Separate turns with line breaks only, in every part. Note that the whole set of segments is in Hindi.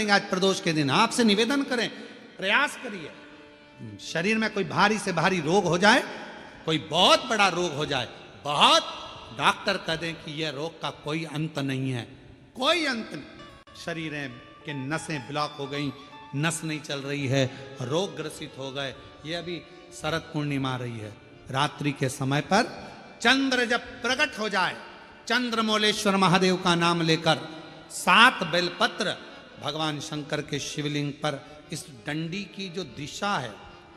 करेंगे आज प्रदोष के दिन, आपसे निवेदन करें, प्रयास करिए। शरीर में कोई भारी से भारी रोग हो जाए, कोई बहुत बड़ा रोग हो जाए, बहुत, डॉक्टर कह दें कि यह रोग का कोई अंत नहीं है, कोई अंत नहीं, शरीर के नसें ब्लॉक हो गई, नस नहीं चल रही है, रोग ग्रसित हो गए। ये अभी शरद पूर्णिमा रही है, रात्रि के समय पर चंद्र जब प्रकट हो जाए, चंद्रमौलेश्वर महादेव का नाम लेकर 7 बेलपत्र भगवान शंकर के शिवलिंग पर, इस डंडी की जो दिशा है,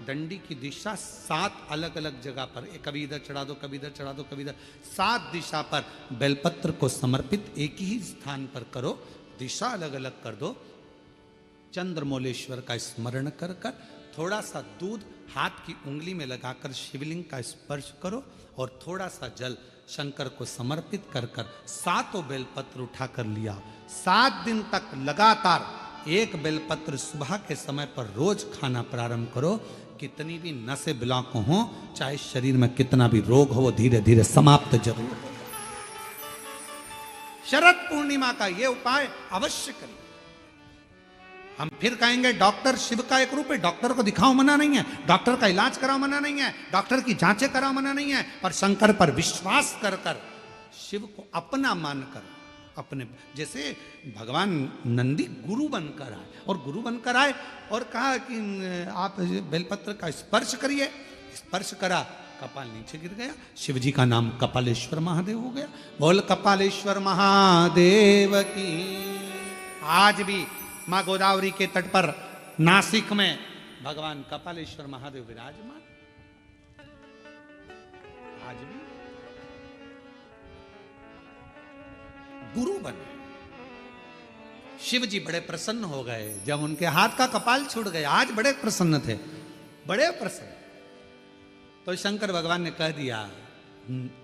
डंडी की दिशा 7 अलग अलग जगह पर, कभी इधर चढ़ा दो, कभी इधर चढ़ा दो, कभी इधर, 7 दिशा पर बेलपत्र को समर्पित एक ही स्थान पर करो, दिशा अलग अलग कर दो। चंद्रमौलेश्वर का स्मरण कर कर थोड़ा सा दूध हाथ की उंगली में लगाकर शिवलिंग का स्पर्श करो और थोड़ा सा जल शंकर को समर्पित कर कर 7 बेलपत्र उठाकर लिया। 7 दिन तक लगातार एक बेलपत्र सुबह के समय पर रोज खाना प्रारंभ करो। कितनी भी नसें ब्लॉक हो, चाहे शरीर में कितना भी रोग हो, वो धीरे धीरे समाप्त जरूर हो। शरद पूर्णिमा का ये उपाय अवश्य करिए। हम फिर कहेंगे डॉक्टर शिव का एक रूप है, डॉक्टर को दिखाओ मना नहीं है, डॉक्टर का इलाज कराओ मना नहीं है, डॉक्टर की जांचें कराओ मना नहीं है, पर शंकर पर विश्वास कर कर, शिव को अपना मानकर, अपने जैसे भगवान नंदी गुरु बनकर आए, और गुरु बनकर आए और कहा कि आप बेलपत्र का स्पर्श करिए, स्पर्श करा, कपाल नीचे गिर गया, शिव जी का नाम कपालेश्वर महादेव हो गया। बोल कपालेश्वर महादेव की। आज भी माँ गोदावरी के तट पर नासिक में भगवान कपालेश्वर महादेव विराजमान, आज भी गुरु बने। शिव जी बड़े प्रसन्न हो गए जब उनके हाथ का कपाल छूट गया, आज बड़े प्रसन्न थे, बड़े प्रसन्न। तो शंकर भगवान ने कह दिया,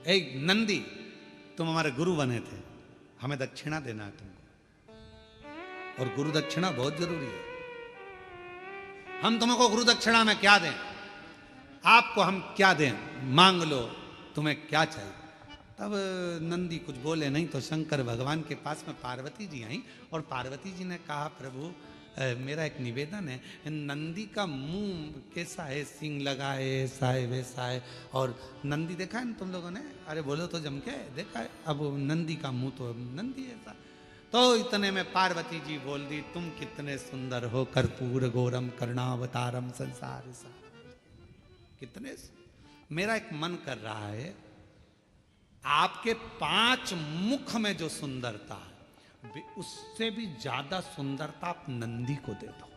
ए नंदी, तुम हमारे गुरु बने थे, हमें दक्षिणा देना है तुमको, और गुरु दक्षिणा बहुत जरूरी है। हम तुमको गुरु दक्षिणा में क्या दें, आपको हम क्या दें, मांग लो, तुम्हें क्या चाहिए। तब नंदी कुछ बोले नहीं, तो शंकर भगवान के पास में पार्वती जी आई, और पार्वती जी ने कहा, प्रभु मेरा एक निवेदन है, नंदी का मुंह कैसा है, सींग लगा है, ऐसा है वैसा है, और नंदी देखा है ना तुम लोगों ने, अरे बोलो तो जम के देखा है, अब नंदी का मुंह तो नंदी ऐसा। तो इतने में पार्वती जी बोल दी, तुम कितने सुंदर हो, कर्पूर गौरम करुणावतारम संसार सार। कितने, मेरा एक मन कर रहा है, आपके 5 मुख में जो सुंदरता है, उससे भी ज्यादा सुंदरता आप नंदी को दे दो।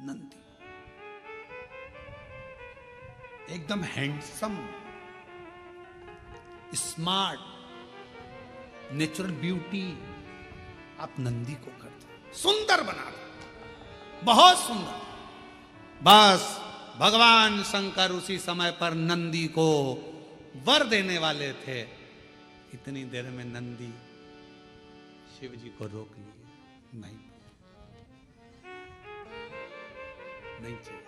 नंदी एकदम हैंडसम, स्मार्ट, नेचुरल ब्यूटी, आप नंदी को कर दो, सुंदर बना दो, बहुत सुंदर। बस भगवान शंकर उसी समय पर नंदी को वर देने वाले थे। इतनी देर में नंदी शिव जी को रोक लिए, नहीं नहीं चाहिए,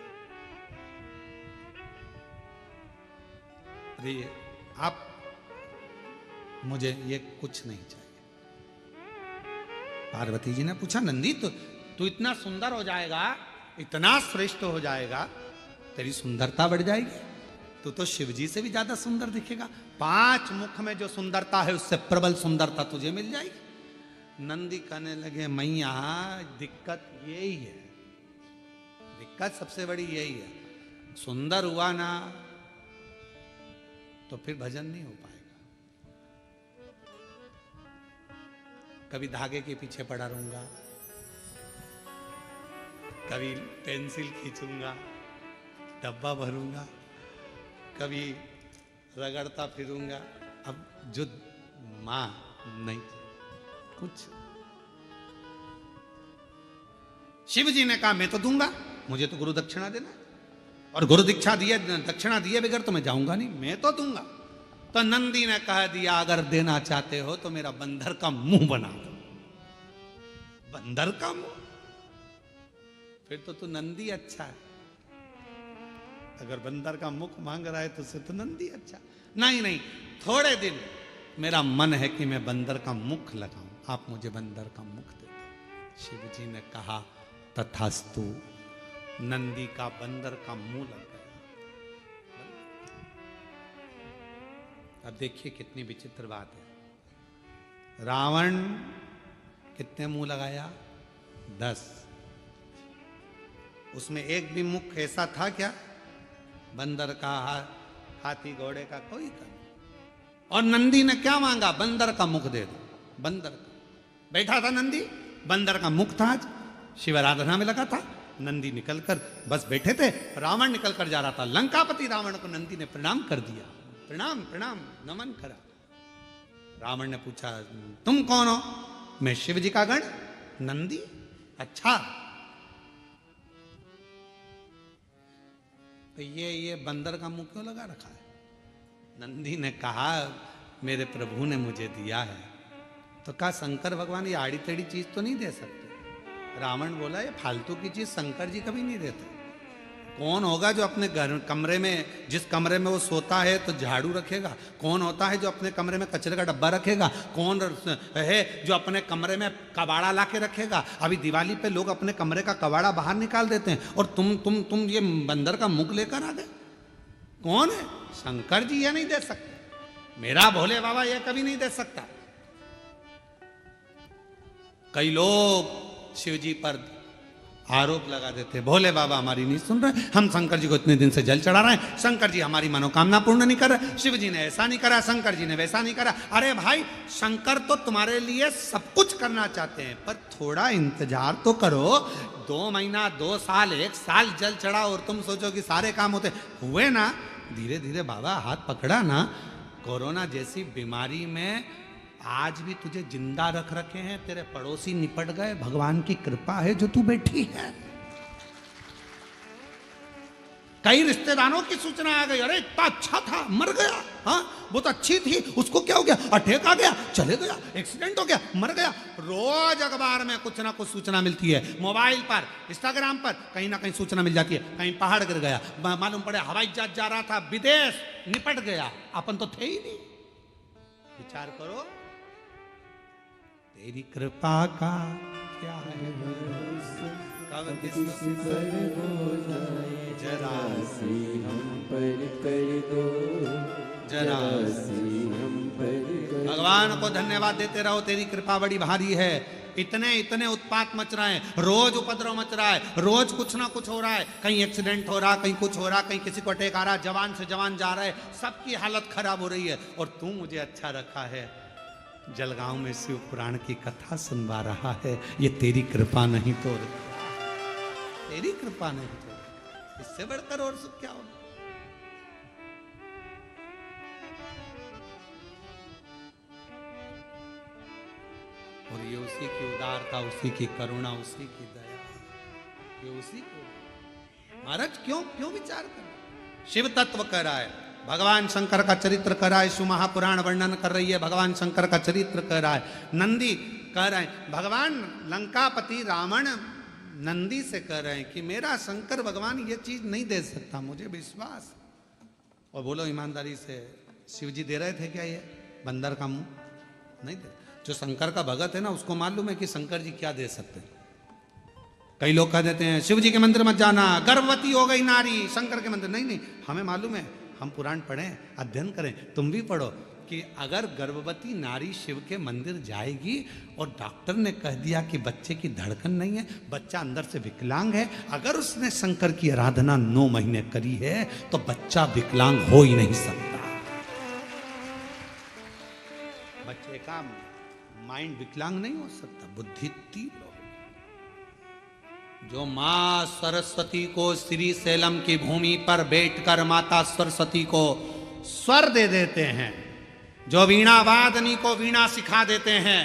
अरे आप, मुझे ये कुछ नहीं चाहिए। पार्वती जी ने पूछा, नंदी तू इतना सुंदर हो जाएगा, इतना श्रेष्ठ हो जाएगा, तेरी सुंदरता बढ़ जाएगी, तू तो शिव जी से भी ज्यादा सुंदर दिखेगा, 5 मुख में जो सुंदरता है उससे प्रबल सुंदरता तुझे मिल जाएगी। नंदी कहने लगे, मैया दिक्कत यही है, दिक्कत सबसे बड़ी यही है, सुंदर हुआ ना तो फिर भजन नहीं हो पाएगा, कभी धागे के पीछे पड़ा रहूंगा, कभी पेंसिल खींचूंगा, डब्बा भरूंगा, कभी रगड़ता फिरूंगा। अब जो मां नहीं, कुछ। शिव जी ने कहा, मैं तो दूंगा, मुझे तो गुरु दक्षिणा देना, और गुरु दीक्षा दिए, दक्षिणा दिए बगैर तो मैं जाऊंगा नहीं, मैं तो दूंगा। तो नंदी ने कह दिया, अगर देना चाहते हो तो मेरा बंदर का मुंह बना दो। बंदर का मुंह, फिर तो तू नंदी अच्छा है, अगर बंदर का मुख मांग रहा है तो उसे तो नंदी अच्छा। नहीं नहीं, थोड़े दिन मेरा मन है कि मैं बंदर का मुख लगाऊं, आप मुझे बंदर का मुख दे दो। शिव जी ने कहा तथास्तु। नंदी का बंदर का मुंह लग गया। अब देखिए कितनी विचित्र बात है। रावण कितने मुंह लगाया? 10। उसमें एक भी मुख ऐसा था क्या? बंदर का, हाथी घोड़े का कोई था नहीं। और नंदी ने क्या मांगा? बंदर का मुख दे दो। बंदर का बैठा था नंदी, बंदर का मुख था। आज शिव आराधना में लगा था। नंदी निकलकर बस बैठे थे, रावण निकलकर जा रहा था। लंकापति रावण को नंदी ने प्रणाम कर दिया। प्रणाम प्रणाम नमन करा। रावण ने पूछा तुम कौन हो? मैं शिव जी का गण नंदी। अच्छा, तो ये बंदर का मुंह क्यों लगा रखा है? नंदी ने कहा मेरे प्रभु ने मुझे दिया है। तो कहा शंकर भगवान ये आड़ी टेढ़ी चीज तो नहीं दे सकते? रावण बोला ये फालतू की चीज शंकर जी कभी नहीं देते। कौन होगा जो अपने घर कमरे में, जिस कमरे में वो सोता है तो झाड़ू रखेगा? कौन होता है जो अपने कमरे में कचरे का डब्बा रखेगा? कौन है जो अपने कमरे में कबाड़ा ला के रखेगा? अभी दिवाली पे लोग अपने कमरे का कबाड़ा बाहर निकाल देते हैं और तुम ये बंदर का मुख लेकर आ गए। कौन है? शंकर जी ये नहीं दे सकते। मेरा भोले बाबा ये कभी नहीं दे सकता। कई लोग शिव जी पर आरोप लगा देते, भोले बाबा हमारी नहीं सुन रहे, हम शंकर जी को इतने दिन से जल चढ़ा रहे हैं, शंकर जी हमारी मनोकामना पूर्ण नहीं कर रहे, शिव जी ने ऐसा नहीं करा, शंकर जी ने वैसा नहीं करा। अरे भाई, शंकर तो तुम्हारे लिए सब कुछ करना चाहते हैं, पर थोड़ा इंतजार तो करो। 2 महीना, 2 साल, 1 साल जल चढ़ा और तुम सोचो कि सारे काम होते हुए ना। धीरे धीरे बाबा हाथ पकड़ा ना। कोरोना जैसी बीमारी में आज भी तुझे जिंदा रख रखे हैं, तेरे पड़ोसी निपट गए, भगवान की कृपा है जो तू बैठी है। कई रिश्तेदारों की सूचना आ गई, अरे इतना अच्छा था मर गया, हाँ बहुत अच्छी थी उसको क्या हो गया, अटैक आ गया, चले गया, एक्सीडेंट हो गया, मर गया। रोज अखबार में कुछ ना कुछ सूचना मिलती है, मोबाइल पर, इंस्टाग्राम पर कहीं ना कहीं सूचना मिल जाती है। कहीं पहाड़ गिर गया, मालूम पड़े हवाई जहाज जा रहा था विदेश, निपट गया, अपन तो थे ही नहीं। विचार करो, तेरी कृपा का क्या है, कब किसी पर हो जाए जरा सी हम पर कर दो, जरा सी हम पर। भगवान को धन्यवाद देते रहो, तेरी कृपा बड़ी भारी है। इतने इतने उत्पात मच रहे हैं, रोज उपद्रव मच रहा है, रोज कुछ ना कुछ हो रहा है, कहीं एक्सीडेंट हो रहा, कहीं कुछ हो रहा, कहीं किसी को अटैक आ रहा, जवान से जवान जा रहा है, सबकी हालत खराब हो रही है। और तू मुझे अच्छा रखा है, जलगांव में शिव पुराण की कथा सुनवा रहा है। ये तेरी कृपा नहीं तो, तेरी कृपा नहीं तो इससे बढ़कर और सुख क्या होगा। और ये उसी की उदारता, उसी की करुणा, उसी की दया, ये उसी को। महाराज क्यों क्यों विचार कर, शिव तत्व कह रहा है, भगवान शंकर का चरित्र कर रहा है, शिव महापुराण वर्णन कर रही है, भगवान शंकर का चरित्र कर रहा है, नंदी कह रहे हैं, भगवान लंकापति रावण नंदी से कह रहे हैं कि मेरा शंकर भगवान ये चीज नहीं दे सकता, मुझे विश्वास। और बोलो ईमानदारी से, शिव जी दे रहे थे क्या ये बंदर का मुंह? नहीं दे। जो शंकर का भगत है ना, उसको मालूम है कि शंकर जी क्या दे सकते हैं। कई लोग कह देते हैं शिव जी के मंदिर मत जाना, गर्भवती हो गई नारी, शंकर के मंदिर। नहीं नहीं, हमें मालूम है, हम पुराण पढ़ें, अध्ययन करें, तुम भी पढ़ो, कि अगर गर्भवती नारी शिव के मंदिर जाएगी और डॉक्टर ने कह दिया कि बच्चे की धड़कन नहीं है, बच्चा अंदर से विकलांग है, अगर उसने शंकर की आराधना 9 महीने करी है तो बच्चा विकलांग हो ही नहीं सकता। बच्चे का माइंड विकलांग नहीं हो सकता, बुद्धि तीव्र हो। जो मां सरस्वती को श्री सैलम की भूमि पर बैठकर माता सरस्वती को स्वर दे देते हैं, जो वीणा वादनी को वीणा सिखा देते हैं,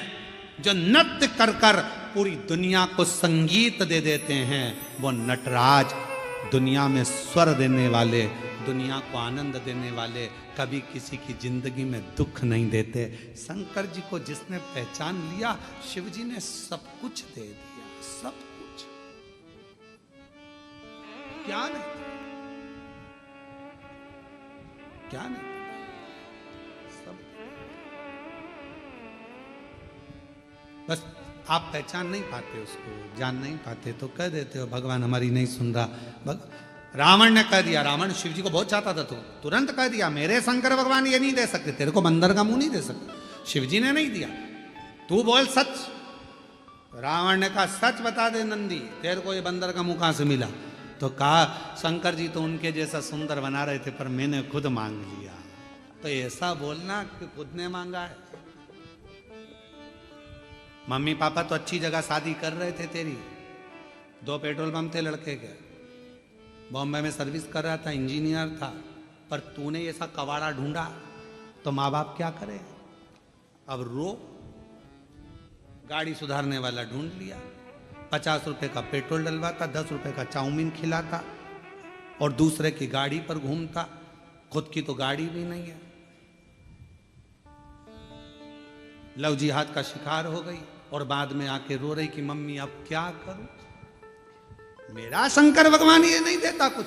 जो नृत्य कर कर पूरी दुनिया को संगीत दे देते हैं, वो नटराज दुनिया में स्वर देने वाले, दुनिया को आनंद देने वाले, कभी किसी की जिंदगी में दुख नहीं देते। शंकर जी को जिसने पहचान लिया, शिव जी ने सब कुछ दे दिया, सब कुछ। क्या नहीं, क्या नहीं, सब। बस आप पहचान नहीं पाते, उसको जान नहीं पाते, तो कह देते हो भगवान हमारी नहीं सुन रहा। रावण ने कह दिया, रावण शिव जी को बहुत चाहता था, तो तुरंत कह दिया मेरे शंकर भगवान ये नहीं दे सकते, तेरे को बंदर का मुंह नहीं दे सकते, शिव जी ने नहीं दिया, तू बोल सच। रावण ने कहा सच बता दे नंदी, तेरे को ये बंदर का मुंह कहां से मिला? तो कहा शंकर जी तो उनके जैसा सुंदर बना रहे थे, पर मैंने खुद मांग लिया। तो ऐसा बोलना कि खुद ने मांगा है। मम्मी पापा तो अच्छी जगह शादी कर रहे थे तेरी, 2 पेट्रोल पंप थे लड़के के, बॉम्बे में सर्विस कर रहा था, इंजीनियर था, पर तूने ऐसा कवाड़ा ढूंढा, तो माँ बाप क्या करे? अब रो। गाड़ी सुधारने वाला ढूंढ लिया, 50 रुपए का पेट्रोल डलवाता, 10 रुपए का चाउमीन खिलाता और दूसरे की गाड़ी पर घूमता, खुद की तो गाड़ी भी नहीं है। लव जिहाद का शिकार हो गई और बाद में आके रो रही कि मम्मी अब क्या करूं, मेरा शंकर भगवान ये नहीं देता कुछ,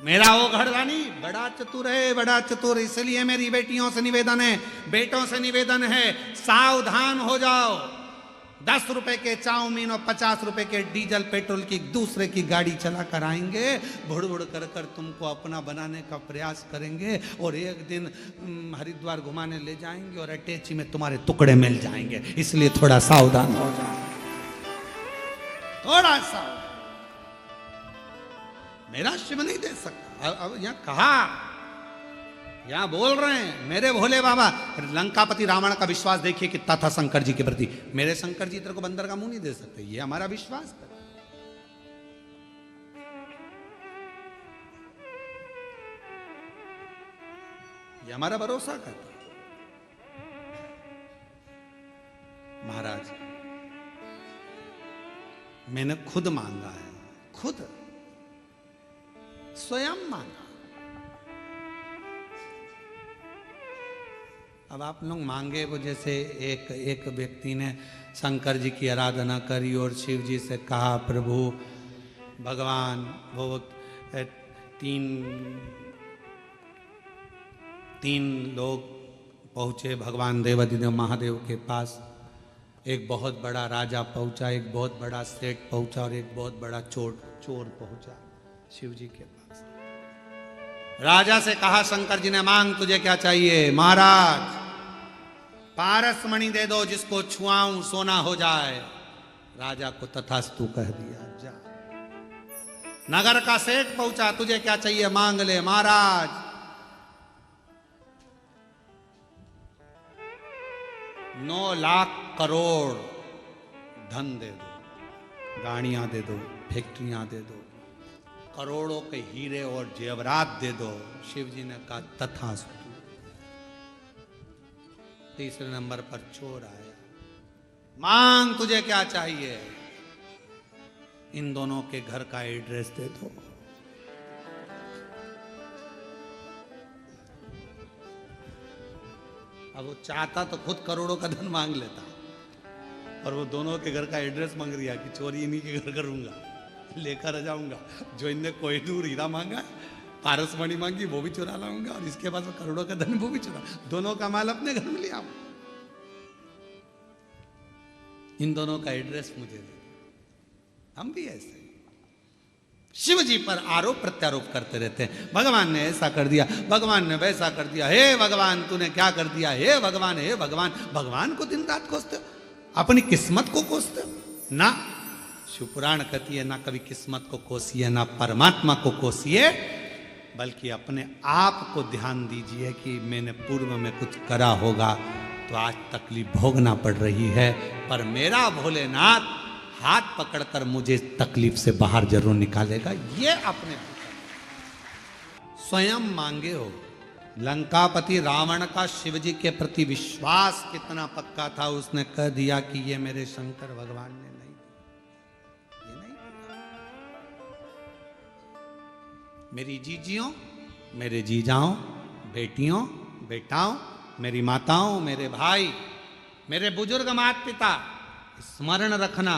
मेरा वो घरवानी बड़ा चतुर है, बड़ा चतुर। इसलिए मेरी बेटियों से निवेदन है, बेटों से निवेदन है, सावधान हो जाओ। 10 रुपए के चाउमीन और 50 रुपए के डीजल पेट्रोल की दूसरे की गाड़ी चला कर आएंगे, बुड़ बुड़ कर कर तुमको अपना बनाने का प्रयास करेंगे और एक दिन हरिद्वार घुमाने ले जाएंगे और अटैची में तुम्हारे टुकड़े मिल जाएंगे। इसलिए थोड़ा सावधान हो जाओ, थोड़ा सा। मेरा शिव नहीं दे सकता। अब यहां कहा, यहां बोल रहे हैं मेरे भोले बाबा। लंकापति रावण का विश्वास देखिए कितना था शंकर जी के प्रति। मेरे शंकर जी तेरे को बंदर का मुंह नहीं दे सकते, ये हमारा विश्वास है। ये हमारा भरोसा करता। महाराज मैंने खुद मांगा है, खुद स्वयं मांगा। अब आप लोग मांगे वो, जैसे एक व्यक्ति ने शंकर जी की आराधना करी और शिव जी से कहा प्रभु भगवान, वो तीन लोग पहुंचे भगवान देवाधिदेव महादेव के पास। एक बहुत बड़ा राजा पहुंचा, एक बहुत बड़ा सेठ पहुंचा और एक बहुत बड़ा चोर पहुंचा शिव जी के पास। राजा से कहा शंकर जी ने, मांग तुझे क्या चाहिए? महाराज पारस मणि दे दो, जिसको छुआऊं सोना हो जाए। राजा को तथास्तु कह दिया, जा। नगर का सेठ पहुंचा, तुझे क्या चाहिए? मांग ले। महाराज 9 लाख करोड़ धन दे दो, गाड़ियां दे दो, फैक्ट्रियां दे दो, करोड़ों के हीरे और जेवरात दे दो। शिव जी ने कहा तथास्तु। तीसरे नंबर पर चोर आया, मांग तुझे क्या चाहिए? इन दोनों के घर का एड्रेस दे दो। अब वो चाहता तो खुद करोड़ों का धन मांग लेता, और वो दोनों के घर का एड्रेस मांग रिया कि चोरी इन्हीं के घर करूंगा, लेकर जाऊंगा। जो इनने कोहिनूर हीरा मांगा, पारसमणि मांगी, वो भी चुरा लाऊंगा, और इसके बाद करोड़ों का धन वो भी चुरा, दोनों का माल अपने घर में ले आऊं। इन दोनों का एड्रेस मुझे दे। हम भी ऐसे शिव जी पर आरोप प्रत्यारोप करते रहते हैं। भगवान ने ऐसा कर दिया, भगवान ने वैसा कर दिया, हे भगवान तूने क्या कर दिया, हे भगवान, हे भगवान। भगवान को दिन रात कोसते हो, अपनी किस्मत को कोसते हो ना। शिवपुराण कहती है ना कभी किस्मत को कोसिए, ना परमात्मा को कोसिए, बल्कि अपने आप को ध्यान दीजिए कि मैंने पूर्व में कुछ करा होगा तो आज तकलीफ भोगना पड़ रही है, पर मेरा भोलेनाथ हाथ पकड़कर मुझे तकलीफ से बाहर जरूर निकालेगा। ये अपने स्वयं मांगे हो। लंकापति रावण का शिव जी के प्रति विश्वास कितना पक्का था, उसने कह दिया कि ये मेरे शंकर भगवान ने नहीं दिया, ये नहीं दिया। मेरी जीजियों, मेरे जीजाओं, बेटियों, बेटाओं, मेरी माताओं, मेरे भाई, मेरे बुजुर्ग माता पिता, स्मरण रखना,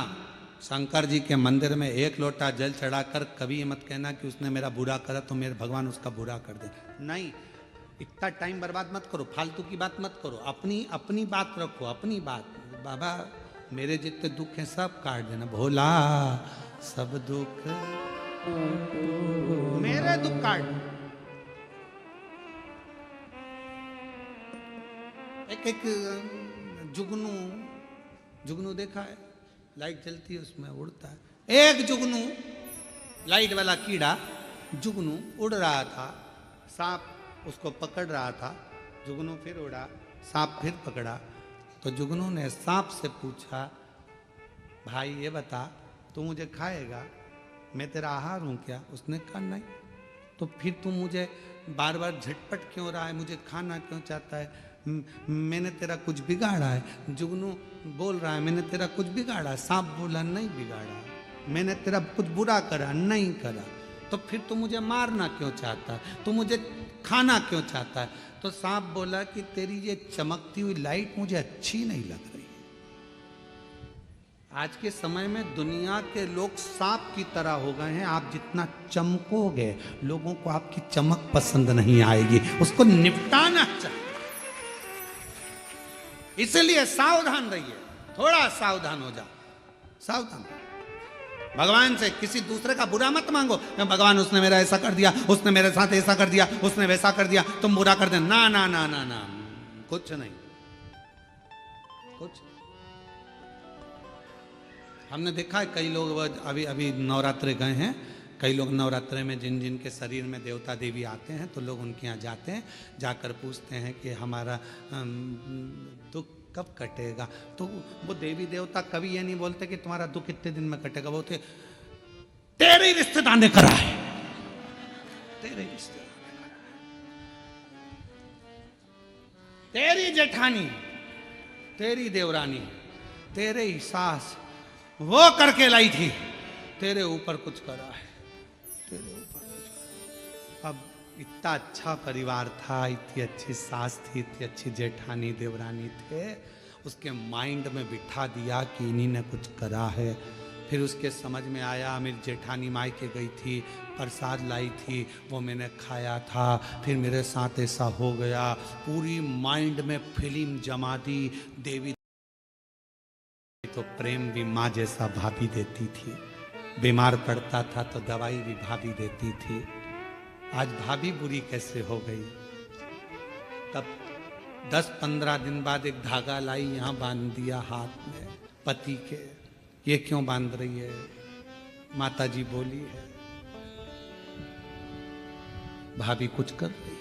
शंकर जी के मंदिर में 1 लोटा जल चढ़ाकर कभी ये मत कहना कि उसने मेरा बुरा करा तो मेरे भगवान उसका बुरा कर दे। नहीं, इतना टाइम बर्बाद मत करो, फालतू की बात मत करो, अपनी बात रखो, अपनी बात। बाबा मेरे जितने दुख हैं सब काट देना। भोला सब दुख मेरे दुख काट। एक जुगनू, जुगनू देखा है? लाइट जलती है उसमें उड़ता है। एक जुगनू, लाइट वाला कीड़ा जुगनू उड़ रहा था, सांप उसको पकड़ रहा था। जुगनू फिर उड़ा, सांप फिर पकड़ा। तो जुगनू ने सांप से पूछा, भाई ये बता तू मुझे खाएगा, मैं तेरा आहार हूं क्या? उसने कहा नहीं। तो फिर तू मुझे बार बार झटपट क्यों रहा है, मुझे खाना क्यों चाहता है? मैंने तेरा कुछ बिगाड़ा है? जुगनू बोल रहा है मैंने तेरा कुछ बिगाड़ा है। सांप बोला नहीं बिगाड़ा, मैंने तेरा कुछ बुरा करा नहीं करा। तो फिर तू मुझे मारना क्यों चाहता है, तू मुझे खाना क्यों चाहता है? तो सांप बोला कि तेरी ये चमकती हुई लाइट मुझे अच्छी नहीं लग रही। आज के समय में दुनिया के लोग सांप की तरह हो गए हैं। आप जितना चमकोगे लोगों को आपकी चमक पसंद नहीं आएगी, उसको निपटाना चाहिए। इसलिए सावधान रहिए, थोड़ा सावधान हो जाओ, सावधान। भगवान से किसी दूसरे का बुरा मत मांगो। भगवान उसने मेरा ऐसा कर दिया, उसने मेरे साथ ऐसा कर दिया, उसने वैसा कर दिया, तुम बुरा कर दे। ना ना ना ना ना, कुछ नहीं, कुछ। हमने देखा है कई लोग अभी अभी नवरात्रे गए हैं, कई लोग नवरात्रे में जिन जिन के शरीर में देवता देवी आते हैं तो लोग उनके यहाँ जाते हैं, जाकर पूछते हैं कि हमारा दुख कब कटेगा। तो वो देवी देवता कभी ये नहीं बोलते कि तुम्हारा दुख कितने दिन में कटेगा, बोलते तेरे रिश्तेदार ने करा है, तेरे रिश्तेदार ने करा है, तेरी जेठानी, तेरी देवरानी, तेरे ही सास वो करके लाई थी, तेरे ऊपर कुछ करा है, तेरे ऊपर कुछ। अब इतना अच्छा परिवार था, इतनी अच्छी सास थी, इतनी अच्छी जेठानी देवरानी थे, उसके माइंड में बिठा दिया कि इन्हीं ने कुछ करा है। फिर उसके समझ में आया मेरी जेठानी मायके गई थी, प्रसाद लाई थी, वो मैंने खाया था, फिर मेरे साथ ऐसा हो गया। पूरी माइंड में फिल्म जमा दी। देवी तो प्रेम भी माँ जैसा भाभी देती थी, बीमार पड़ता था तो दवाई भी भाभी देती थी। आज भाभी बुरी कैसे हो गई? तब 10-15 दिन बाद एक धागा लाई, यहां बांध दिया हाथ में पति के। ये क्यों बांध रही है? माता जी बोली है भाभी कुछ कर रही है।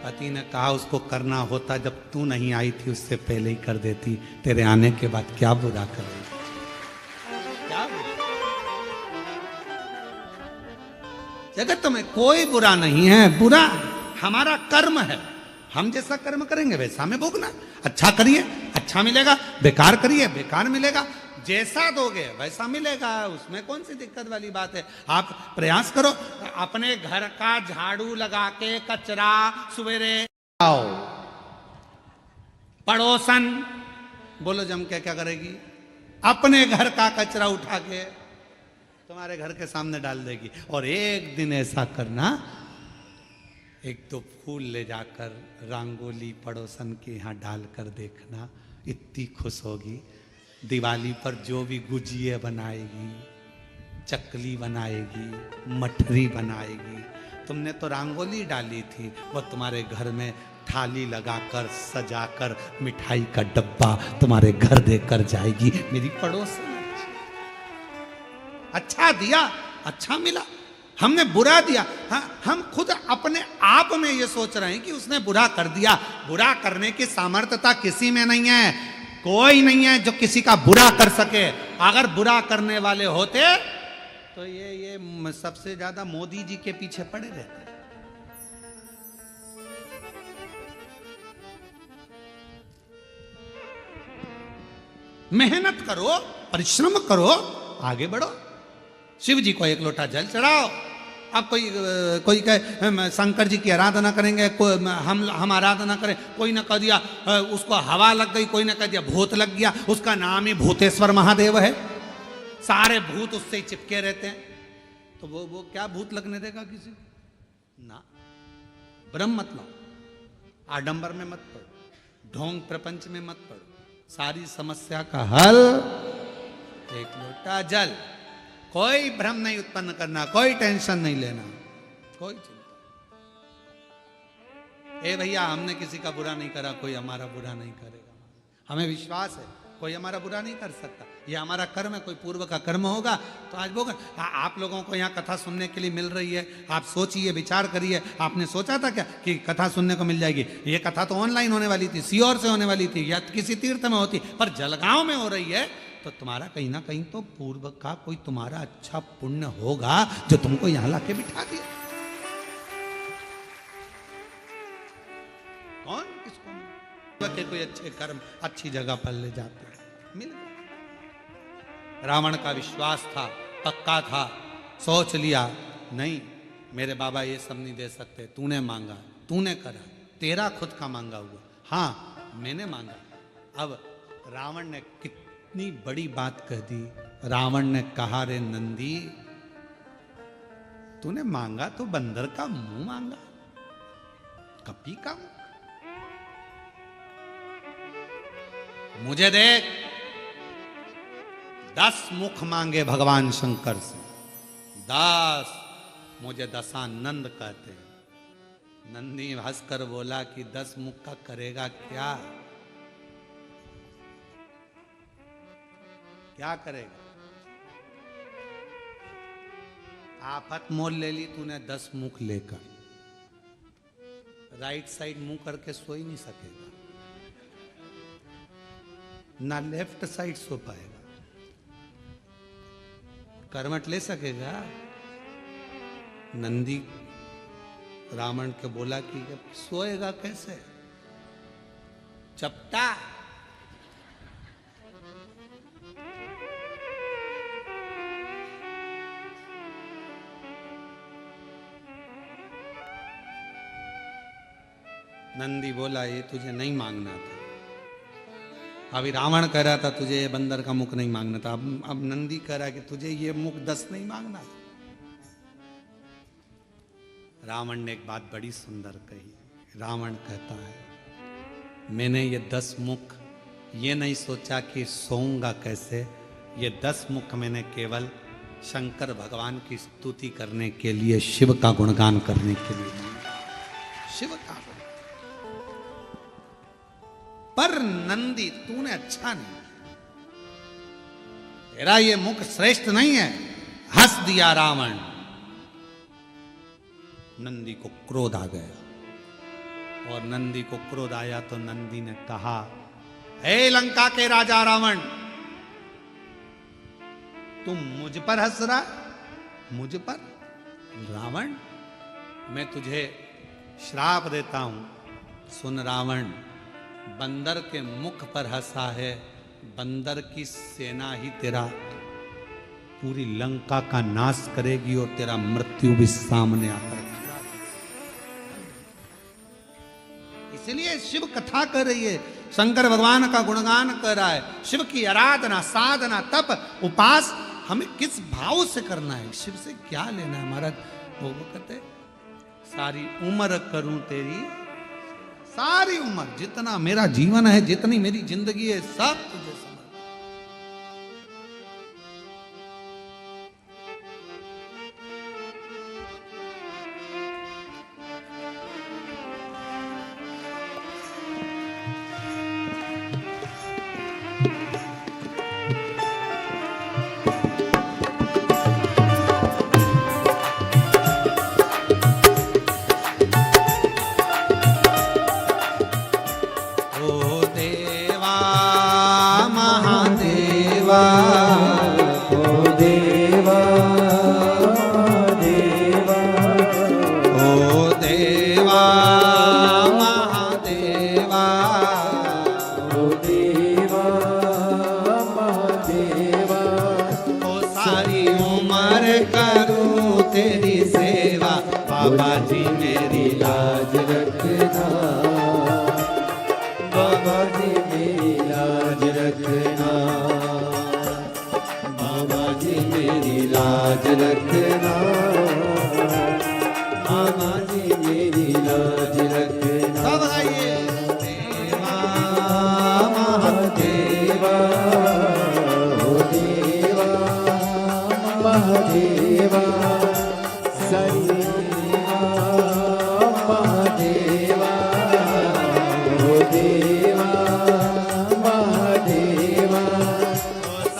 पति ने कहा उसको करना होता जब तू नहीं आई थी उससे पहले ही कर देती, तेरे आने के बाद क्या बुरा कर रही? क्या जगत में कोई बुरा नहीं है, बुरा हमारा कर्म है। हम जैसा कर्म करेंगे वैसा हमें भोगना। अच्छा करिए अच्छा मिलेगा, बेकार करिए बेकार मिलेगा। जैसा दोगे वैसा मिलेगा, उसमें कौन सी दिक्कत वाली बात है। आप प्रयास करो, अपने घर का झाड़ू लगा के कचरा सवेरे आओ। पड़ोसन बोलो जम के क्या करेगी? अपने घर का कचरा उठा के तुम्हारे घर के सामने डाल देगी। और एक दिन ऐसा करना, एक तो फूल ले जाकर रंगोली पड़ोसन के यहाँ डालकर देखना, इतनी खुश होगी। दिवाली पर जो भी गुजिया बनाएगी, चकली बनाएगी, मठरी बनाएगी, तुमने तो रंगोली डाली थी, वो तुम्हारे घर में थाली लगाकर सजाकर मिठाई का डब्बा तुम्हारे घर देकर जाएगी। मेरी पड़ोसन अच्छा दिया, अच्छा मिला, हमने बुरा दिया। हाँ, हम खुद अपने आप में ये सोच रहे हैं कि उसने बुरा कर दिया। बुरा करने की सामर्थ्यता किसी में नहीं है, कोई नहीं है जो किसी का बुरा कर सके। अगर बुरा करने वाले होते तो ये सबसे ज्यादा मोदी जी के पीछे पड़े रहते। मेहनत करो, परिश्रम करो, आगे बढ़ो। शिव जी को एक लोटा जल चढ़ाओ। अब कोई कहे शंकर जी की आराधना करेंगे, हम आराधना करें, कोई ने कह दिया उसको हवा लग गई, कोई ने कह दिया भूत लग गया, उसका नाम ही भूतेश्वर महादेव है, सारे भूत उससे ही चिपके रहते हैं। तो वो क्या भूत लगने देगा किसी को? ना, ब्रह्म मत लो, आडंबर में मत पड़ो, ढोंग प्रपंच में मत पड़ो, सारी समस्या का हल एक लोटा जल। कोई भ्रम नहीं उत्पन्न करना, कोई टेंशन नहीं लेना, कोई चिंता। ए भैया, हमने किसी का बुरा नहीं करा, कोई हमारा बुरा नहीं करेगा। हमें विश्वास है कोई हमारा बुरा नहीं कर सकता। ये हमारा कर्म है, कोई पूर्व का कर्म होगा तो आज वो आप लोगों को यहाँ कथा सुनने के लिए मिल रही है। आप सोचिए, विचार करिए। आपने सोचा था क्या कि कथा सुनने को मिल जाएगी? ये कथा तो ऑनलाइन होने वाली थी, सीओर से होने वाली थी, या किसी तीर्थ में होती, पर जलगांव में हो रही है। तो तुम्हारा कहीं ना कहीं तो पूर्व का कोई तुम्हारा अच्छा पुण्य होगा जो तुमको यहाँ लाके बिठा दिया। कौन किसको के कोई अच्छे कर्म अच्छी जगह पर ले जाते हैं, मिल गया। रावण का विश्वास था, पक्का था, सोच लिया नहीं मेरे बाबा ये सब नहीं दे सकते, तूने मांगा, तूने करा, तेरा खुद का मांगा हुआ। हाँ मैंने मांगा। अब रावण ने कितनी बड़ी बात कह दी। रावण ने कहा, रे नंदी तूने मांगा तो बंदर का मुंह मांगा, कपी का मुंह। मुझे देख 10 मुख मांगे भगवान शंकर से, 10। मुझे दशानंद कहते हैं। नंदी हंसकर बोला कि 10 मुख का करेगा क्या? क्या करेगा? आफत मोल ले ली तूने 10 मुख लेकर। राइट साइड मुंह करके सो ही नहीं सकेगा, ना लेफ्ट साइड सो पाएगा, करवट ले सकेगा। नंदी रावण के बोला कि सोएगा कैसे? चपटा। नंदी बोला ये तुझे नहीं मांगना था। अभी रावण कह रहा था तुझे ये बंदर का मुख नहीं मांगना था, अब नंदी कह रहा है कि तुझे ये मुख 10 नहीं मांगना था। रावण ने एक बात बड़ी सुंदर कही। रावण कहता है मैंने ये 10 मुख ये नहीं सोचा कि सोऊंगा कैसे, ये 10 मुख मैंने केवल शंकर भगवान की स्तुति करने के लिए, शिव का गुणगान करने के लिए मांगा, शिव का। पर नंदी तूने अच्छा नहीं, तेरा ये मुख श्रेष्ठ नहीं है। हंस दिया रावण। नंदी को क्रोध आ गया, और नंदी को क्रोध आया तो नंदी ने कहा, हे लंका के राजा रावण, तुम मुझ पर हंस रहा? मुझ पर? रावण मैं तुझे श्राप देता हूं, सुन रावण, बंदर के मुख पर हंसा है, बंदर की सेना ही तेरा पूरी लंका का नाश करेगी और तेरा मृत्यु भी सामने आकर खड़ा। इसलिए शिव कथा कर रही है, शंकर भगवान का गुणगान कर रहा है। शिव की आराधना, साधना, तप, उपास हमें किस भाव से करना है, शिव से क्या लेना है। महाराज वो कहते सारी उम्र करूं तेरी, सारी उम्र, जितना मेरा जीवन है, जितनी मेरी जिंदगी है, सब तुझे समर्पित।
बाबा जी मेरी लाज रखना, बाबा जी मेरी लाज रखना, बाबा जी मेरी लाज रखना, बाबा जी मेरी लाज रखना।
सब गाइए, देवा महादेव।
महादेवा साई महादेवा ओ देवा महादेवा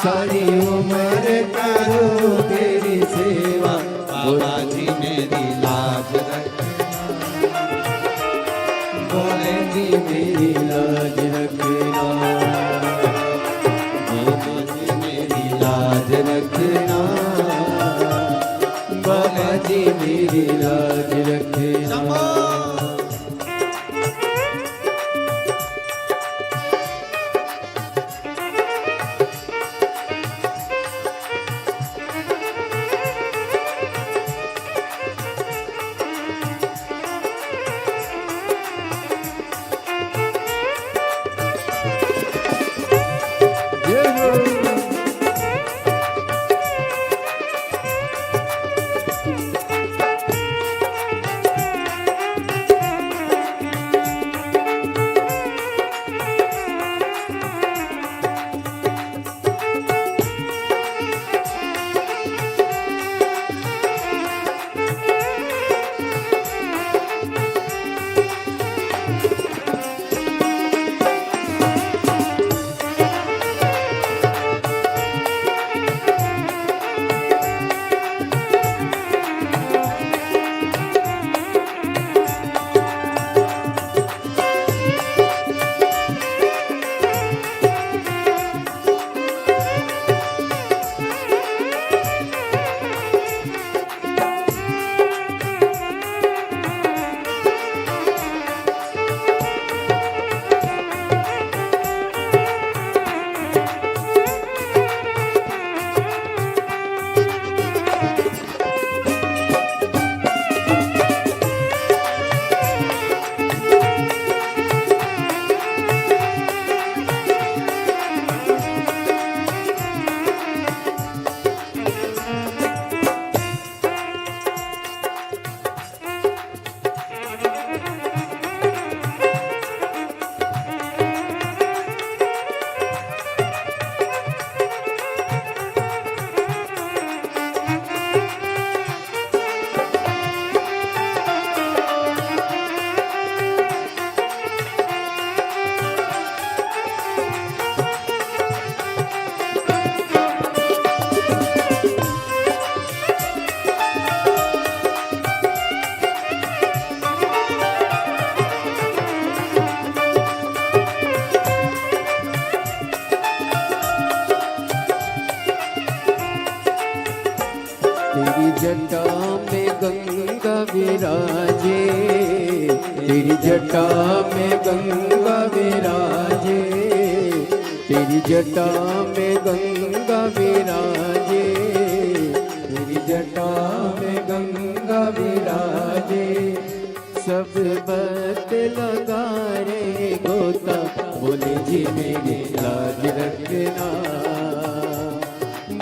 सारी उम्र करो तेरी सेवा बाबा जी मेरी लाज रखना बोले जी मेरी लाज रखना बाबा जी मेरी लाज रखना बाबा जी मेरी लाज रखना तेरी जटा में गंगा विराजे तेरी जटा में गंगा विराजे तेरी जटा में गंगा विराजे तेरी जटा में गंगा विराजे सब बत लगा रे गोता बोले जी मेरी लाज रखना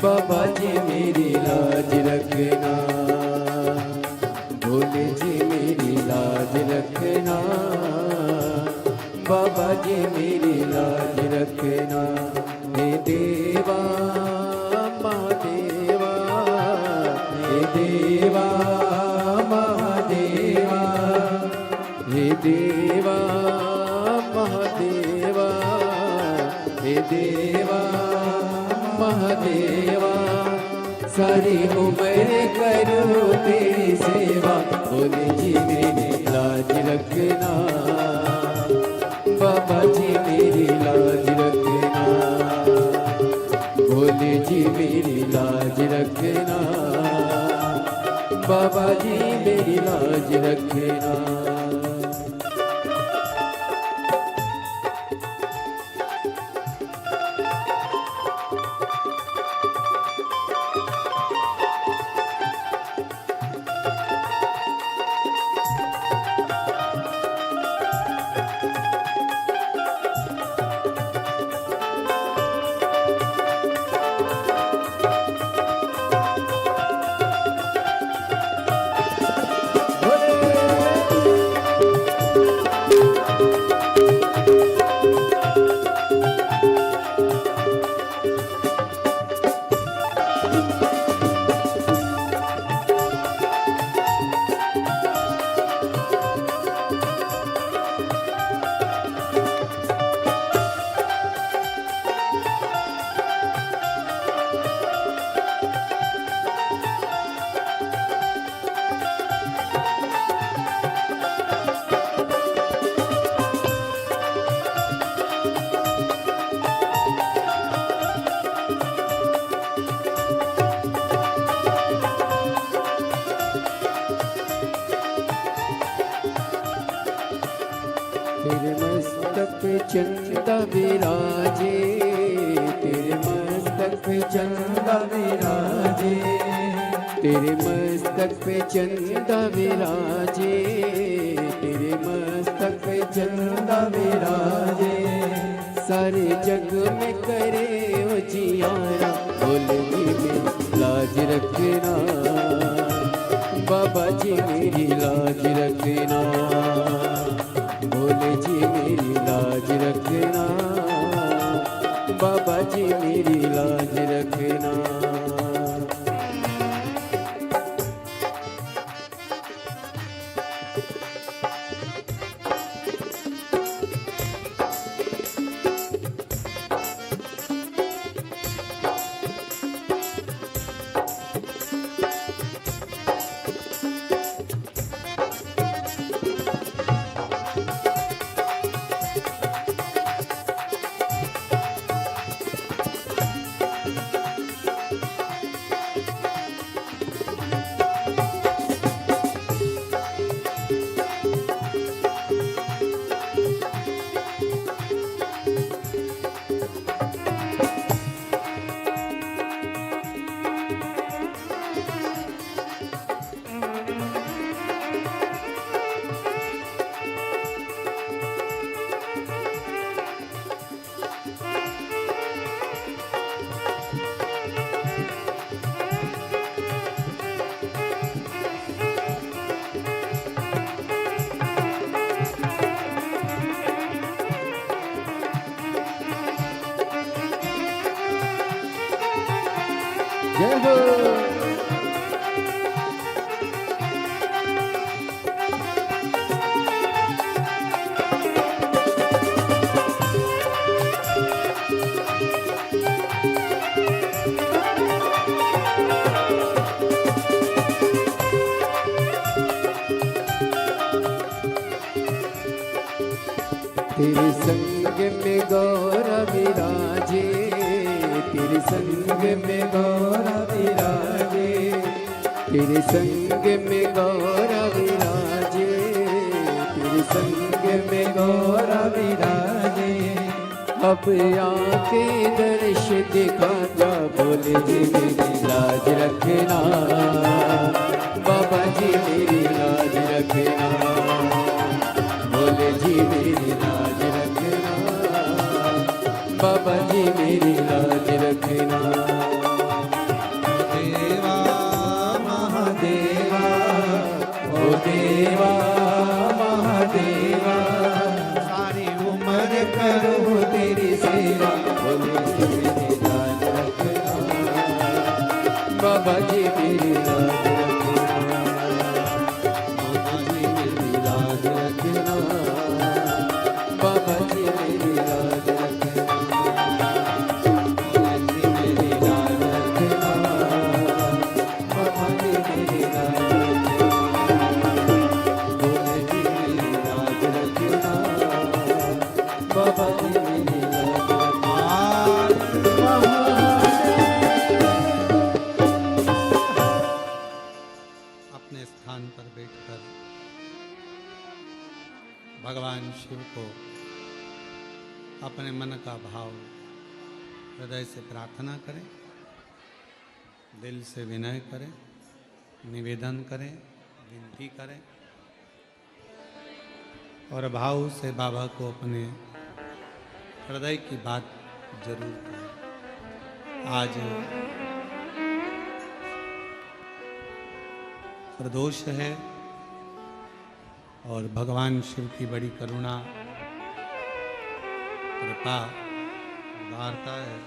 बाबा जी मेरी लाज रखना भोले जी मेरी लाज रखना बाबा जी मेरी लाज रखना हे देवा महादेवा हे देवा महादेवा हे देवा महादेवा हे देवा महादेवा सारी उम्र करो तेरी सेवा बोले जी मेरी लाज रखना बाबा जी मेरी लाज रखना भोले जी मेरी लाज रखना बाबा जी मेरी लाज रखना चंदा विराजे, तेरे मस्तक पे चंदा विराजे, तेरे मस्तक पे चंदा विराजे, तेरे मस्तक पे चंदा विराजे। सारे जग में करे ओ जियारा, बोले जी मेरी लाज रखना, बाबा जी मेरी लाज रखना, बोले जी मेरी लाज रखना, बाबा जी मेरी लाज रखना। जय हो। तेरे संग में गौरा विराजे, तेरे संग में गौरा विराजे, तेरे संग में गौरा विराजे, तेरे संग में गौरा विराजे। अब आके दर्श दिखा जा, बोले जी मेरी लाज रखना, बाबा जी मेरी लाज रखना, बोले जी मेरी लाज रखना, बाबा जी मेरी लाज रखना।
देवा
महादेवा, ओ देवा महादेवा,
सारी
उम्र करो तेरी सेवा, बोले जी मेरी लाज रखना, बाबा जी मेरी लाज रखना, बाबा जी मेरी लाज रखना, बाबा जी मेरी लाज रखना, बाबा जी मेरी लाज रखना, बाबा जी मेरी लाज रखना, बोले जी मेरी लाज रखना, बाबा जी मेरी लाज रखना।
अपने स्थान पर बैठकर भगवान शिव को अपने मन का भाव हृदय से प्रार्थना करें, दिल से विनय करें, निवेदन करें, विनती करें और भाव से बाबा को अपने हृदय की बात जरूर करें। आज प्रदोष है और भगवान शिव की बड़ी करुणा कृपा वार्ता है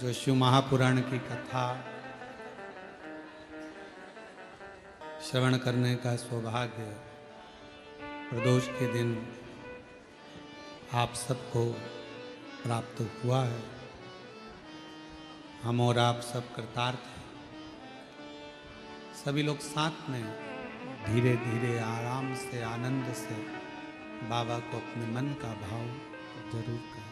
जो शिव महापुराण की कथा श्रवण करने का सौभाग्य प्रदोष के दिन आप सबको प्राप्त हुआ है। हम और आप सब कृतार्थ हैं। सभी लोग साथ में धीरे धीरे आराम से आनंद से बाबा को अपने मन का भाव जरूर करें।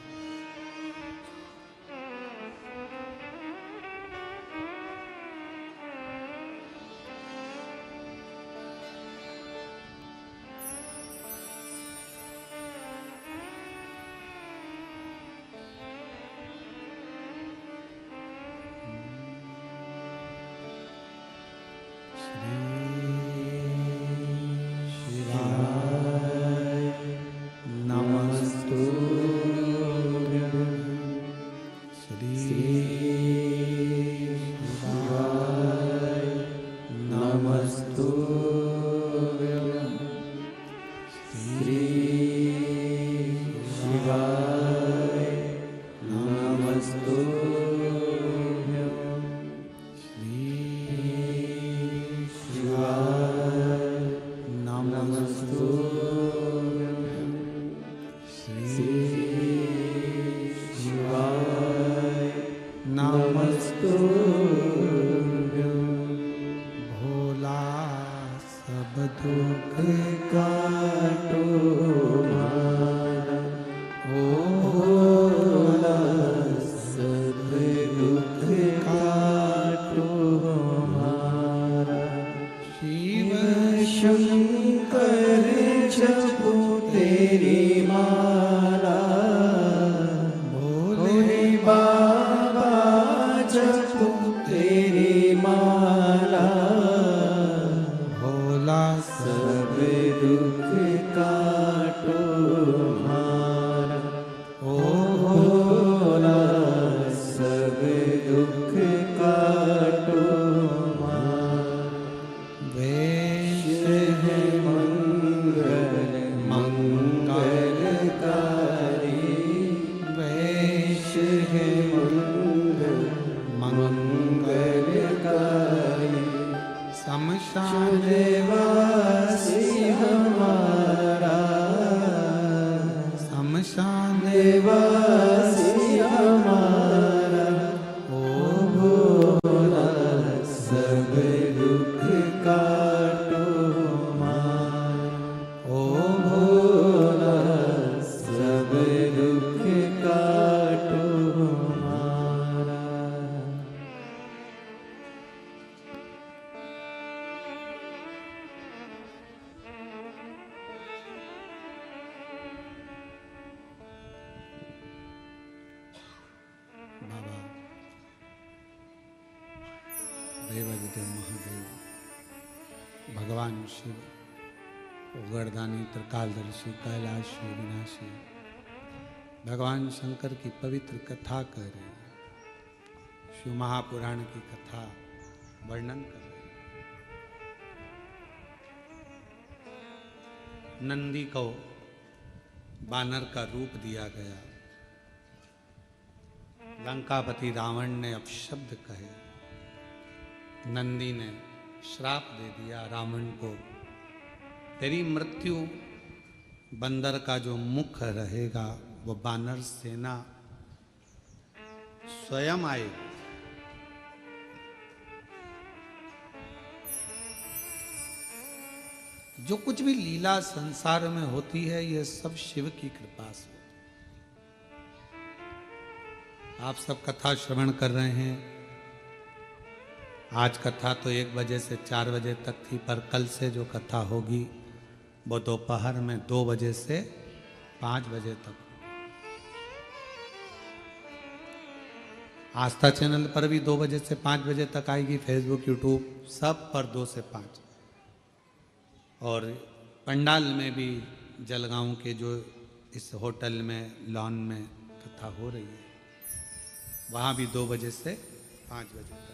शिवाय
नमस्तुभ्यं। भोला सब दुख
काटो मारा,
ओ
भोला सब दुख काटो मारा।
शिव
शंकर जपो तेरी माला, भोले बाबा जपो तेरी माला।
भोला
सब दुख काटो मारा, ओ भोला सब दुख काटो मारा।
वेश
है मंगल मंगलकारी, वेश है मंगल मंगलकारी।
शमशान
निवासी हमारा,
शमशान
निवासी हमारा। ओ भोला सब दुख काटो मारा, ओ भोला सब दुख काटो मारा।
बाबा देवाधिदेव महादेव भगवान शिव उगरदानी त्रिकालदर्शी कैलाशी विनाशी भगवान शंकर की पवित्र कथा कर रहे हैं। शिव महापुराण की कथा वर्णन कर रहे हैं। नंदी को बानर का रूप दिया गया। लंकापति रावण ने अपशब्द कहे। नंदी ने श्राप दे दिया रावण को, तेरी मृत्यु बंदर का जो मुख रहेगा वो बानर सेना स्वयं आएगी। जो कुछ भी लीला संसार में होती है यह सब शिव की कृपा से। आप सब कथा श्रवण कर रहे हैं। आज कथा तो 1 बजे से 4 बजे तक थी, पर कल से जो कथा होगी वो दोपहर में 2 बजे से 5 बजे तक। आस्था चैनल पर भी 2 बजे से 5 बजे तक आएगी, फेसबुक यूट्यूब सब पर 2 से 5। और पंडाल में भी जलगांव के जो इस होटल में लॉन में कथा हो रही है वहाँ भी 2 बजे से 5 बजे तक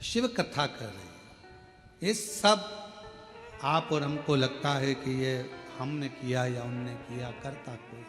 शिव कथा कर रहे हैं। ये सब आप और हमको लगता है कि ये हमने किया या उनने किया, करता कोई।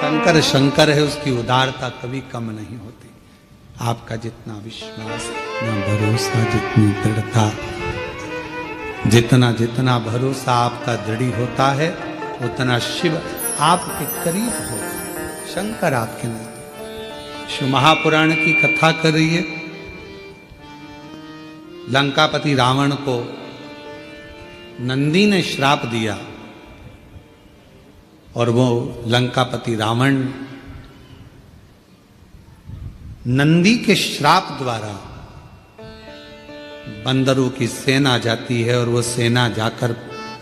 शंकर शंकर है, उसकी उदारता कभी कम नहीं होती। आपका जितना विश्वास, जितना भरोसा, जितनी दृढ़ता, जितना जितना भरोसा आपका दृढ़ होता है उतना शिव आपके करीब होता है। शंकर आपके नजदीक। शिव महापुराण की कथा कर रही है। लंकापति रावण को नंदी ने श्राप दिया और वो लंकापति रावण नंदी के श्राप द्वारा बंदरों की सेना जाती है और वो सेना जाकर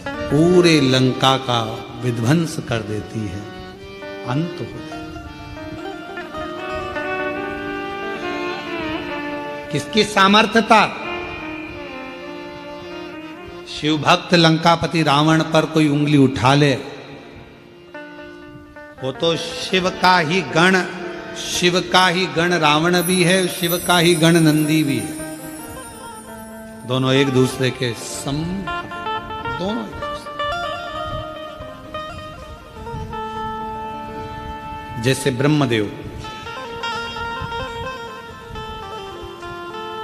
पूरे लंका का विध्वंस कर देती है, अंत हो जाता है। किसकी सामर्थ्यता? शिव भक्त लंकापति रावण पर कोई उंगली उठा ले, वो तो शिव का ही गण रावण भी है, शिव का ही गण नंदी भी है। दोनों एक दूसरे के दोनों एक दूसरे। जैसे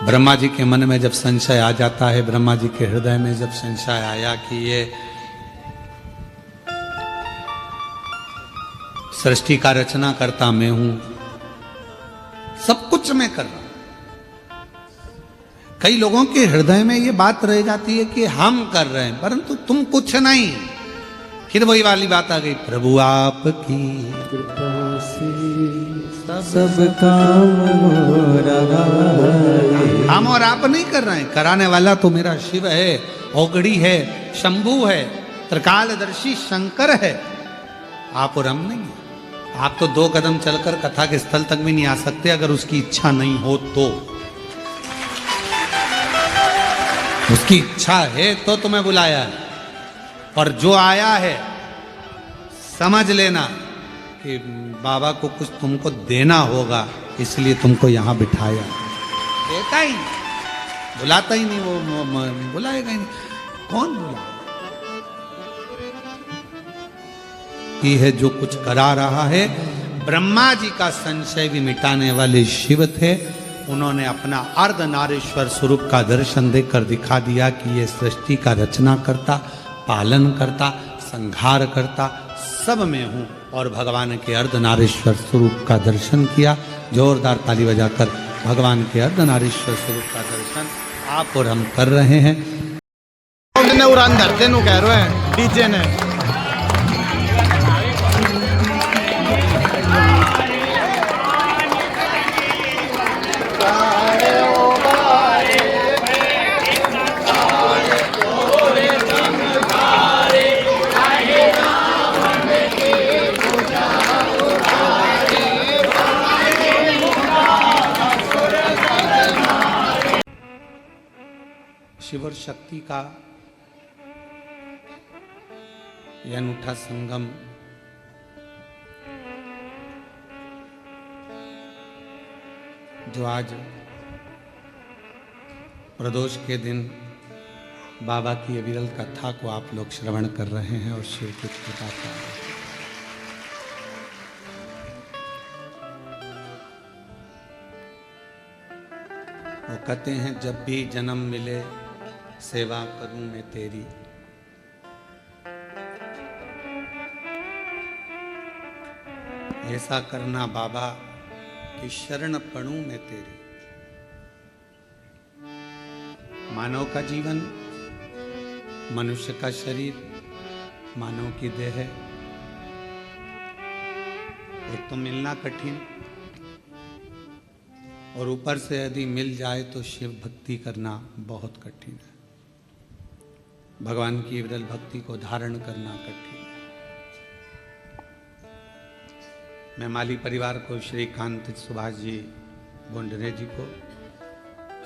ब्रह्मा जी के मन में जब संशय आ जाता है, ब्रह्मा जी के हृदय में जब संशय आया कि ये सृष्टि का रचना करता मैं हूं, सब कुछ मैं कर रहा हूं। कई लोगों के हृदय में ये बात रह जाती है कि हम कर रहे हैं परंतु तुम कुछ नहीं। फिर वही वाली बात आ गई, प्रभु आपकी
कृपा से सब काम हो रहा है।
हम और आप नहीं कर रहे हैं, कराने वाला तो मेरा शिव है, औगड़ी है, शंभू है, त्रिकालदर्शी शंकर है। आप और हम नहीं है। आप तो 2 कदम चलकर कथा के स्थल तक भी नहीं आ सकते अगर उसकी इच्छा नहीं हो तो। उसकी इच्छा है तो तुम्हें बुलाया है, और जो आया है समझ लेना कि बाबा को कुछ तुमको देना होगा, इसलिए तुमको यहां बिठाया। देता ही नहीं, बुलाता ही नहीं, वो बुलाएगा ही नहीं। कौन बुलाएगा? ये है जो कुछ करा रहा है। ब्रह्मा जी का संशय भी मिटाने वाले शिव थे। उन्होंने अपना अर्धनारीश्वर स्वरूप का दर्शन देकर दिखा दिया कि ये सृष्टि का रचना करता, पालन करता, संहार करता, सब में हूं। और भगवान के अर्धनारीश्वर स्वरूप का दर्शन किया। जोरदार ताली बजाकर भगवान के अर्धनारीश्वर स्वरूप का दर्शन आप और हम कर रहे हैं।
उड़ान धरते नु कह रहे हैं डीजे ने।
शिव और शक्ति का यह अनूठा संगम जो आज प्रदोष के दिन बाबा की अविरल कथा को आप लोग श्रवण कर रहे हैं और शिव की कृपा का वो कहते हैं, जब भी जन्म मिले सेवा करूं मैं तेरी। ऐसा करना बाबा कि शरण पड़ूं मैं तेरी। मानव का जीवन, मनुष्य का शरीर, मानव की देह है। एक तो मिलना कठिन, और ऊपर से यदि मिल जाए तो शिव भक्ति करना बहुत कठिन है। भगवान की विरल भक्ति को धारण करना कठिन है। मैं माली परिवार को, श्रीकांत सुभाष जी बोंडरे जी को,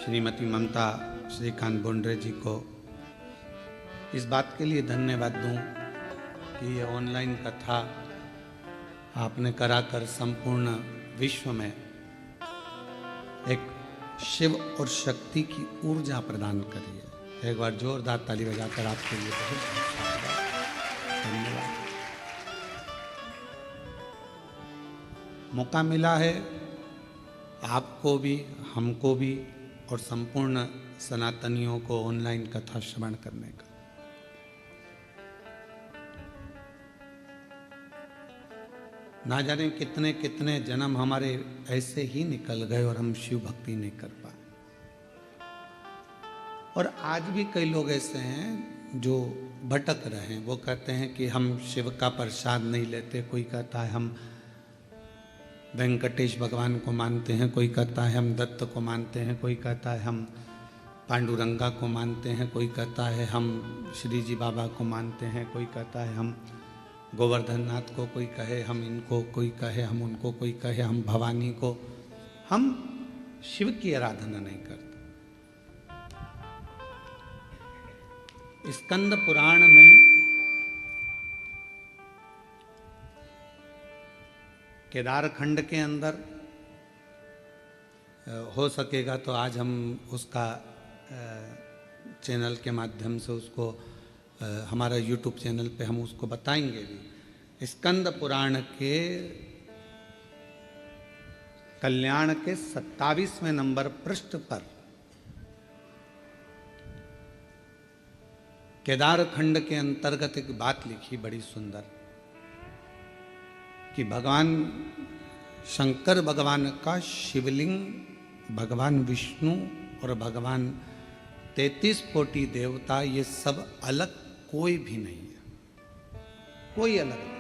श्रीमती ममता श्रीकांत बोंडरे जी को इस बात के लिए धन्यवाद दूं कि ये ऑनलाइन कथा आपने कराकर संपूर्ण विश्व में एक शिव और शक्ति की ऊर्जा प्रदान करी है। एक बार जोरदार ताली बजाकर आपके लिए बहुत धन्यवाद। मौका मिला है आपको भी, हमको भी और संपूर्ण सनातनियों को ऑनलाइन कथा श्रवण करने का। ना जाने कितने कितने जन्म हमारे ऐसे ही निकल गए और हम शिव भक्ति नहीं कर पाए। और आज भी कई लोग ऐसे हैं जो भटक रहे हैं। वो कहते हैं कि हम शिव का प्रसाद नहीं लेते। कोई कहता है हम वेंकटेश भगवान को मानते हैं, कोई कहता है हम दत्त को मानते हैं, कोई कहता है हम पांडुरंगा को मानते हैं, कोई कहता है हम श्री जी बाबा को मानते हैं, कोई कहता है हम गोवर्धन नाथ को, कोई कहे हम इनको, कोई कहे हम उनको, कोई कहे हम भवानी को। हम शिव की आराधना नहीं करते। स्कंद पुराण में केदार खंड के अंदर हो सकेगा तो आज हम उसका चैनल के माध्यम से उसको हमारा यूट्यूब चैनल पे हम उसको बताएंगे भी। स्कंद पुराण के कल्याण के 27वें नंबर पृष्ठ पर केदार खंड के अंतर्गत एक बात लिखी बड़ी सुंदर कि भगवान शंकर भगवान का शिवलिंग, भगवान विष्णु और भगवान 33 कोटि देवता, ये सब अलग कोई भी नहीं है, कोई अलग नहीं।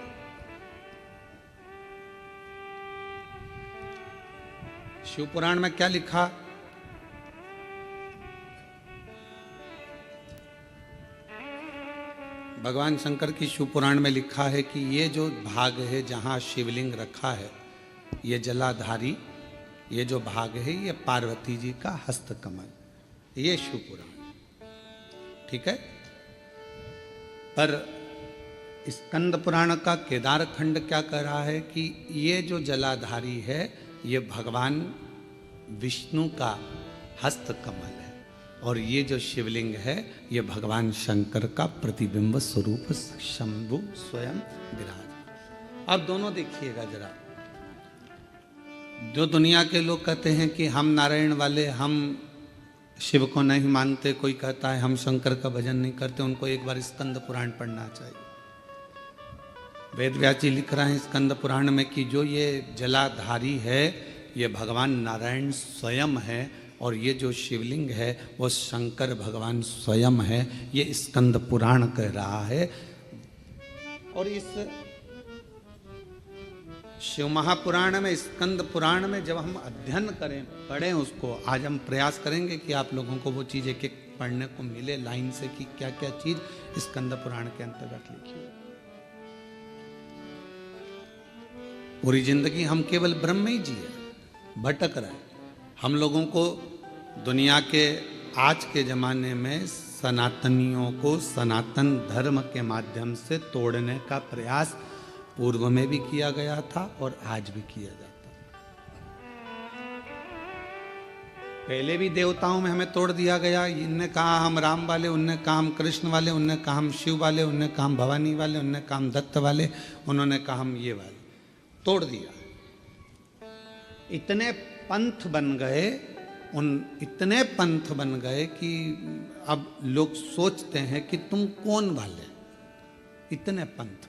शिव पुराण में क्या लिखा? भगवान शंकर की शिव पुराण में लिखा है कि ये जो भाग है जहाँ शिवलिंग रखा है, ये जलाधारी, ये जो भाग है ये पार्वती जी का हस्तकमल, ये शिव पुराण, ठीक है। पर स्कंद पुराण का केदार खंड क्या कह रहा है कि ये जो जलाधारी है ये भगवान विष्णु का हस्तकमल है और ये जो शिवलिंग है ये भगवान शंकर का प्रतिबिंब स्वरूप शंभु स्वयं विराज। अब दोनों देखिएगा जरा। जो दुनिया के लोग कहते हैं कि हम नारायण वाले, हम शिव को नहीं मानते, कोई कहता है हम शंकर का भजन नहीं करते, उनको एक बार स्कंद पुराण पढ़ना चाहिए। वेद व्यास जी लिख रहे हैं स्कंद पुराण में कि जो ये जलाधारी है ये भगवान नारायण स्वयं है और ये जो शिवलिंग है वो शंकर भगवान स्वयं है, ये स्कंद पुराण कह रहा है। और इस शिव महापुराण में, स्कंद पुराण में जब हम अध्ययन करें, पढ़ें उसको, आज हम प्रयास करेंगे कि आप लोगों को वो चीज़ एक एक पढ़ने को मिले लाइन से कि क्या क्या चीज़ स्कंद पुराण के अंतर्गत लिखी है। पूरी जिंदगी हम केवल ब्रह्म में ही जिए, भटक रहे। हम लोगों को दुनिया के आज के ज़माने में सनातनियों को सनातन धर्म के माध्यम से तोड़ने का प्रयास पूर्व में भी किया गया था और आज भी किया जाता है। पहले भी देवताओं में हमें तोड़ दिया गया। इनने कहा हम राम वाले, उनने कहा हम कृष्ण वाले, उनने कहा हम शिव वाले, उनने कहा हम भवानी वाले, उनने कहा हम दत्त वाले, उन्होंने कहा हम ये वाले, तोड़ दिया। इतने पंथ बन गए, इतने पंथ बन गए कि अब लोग सोचते हैं कि तुम कौन वाले, इतने पंथ।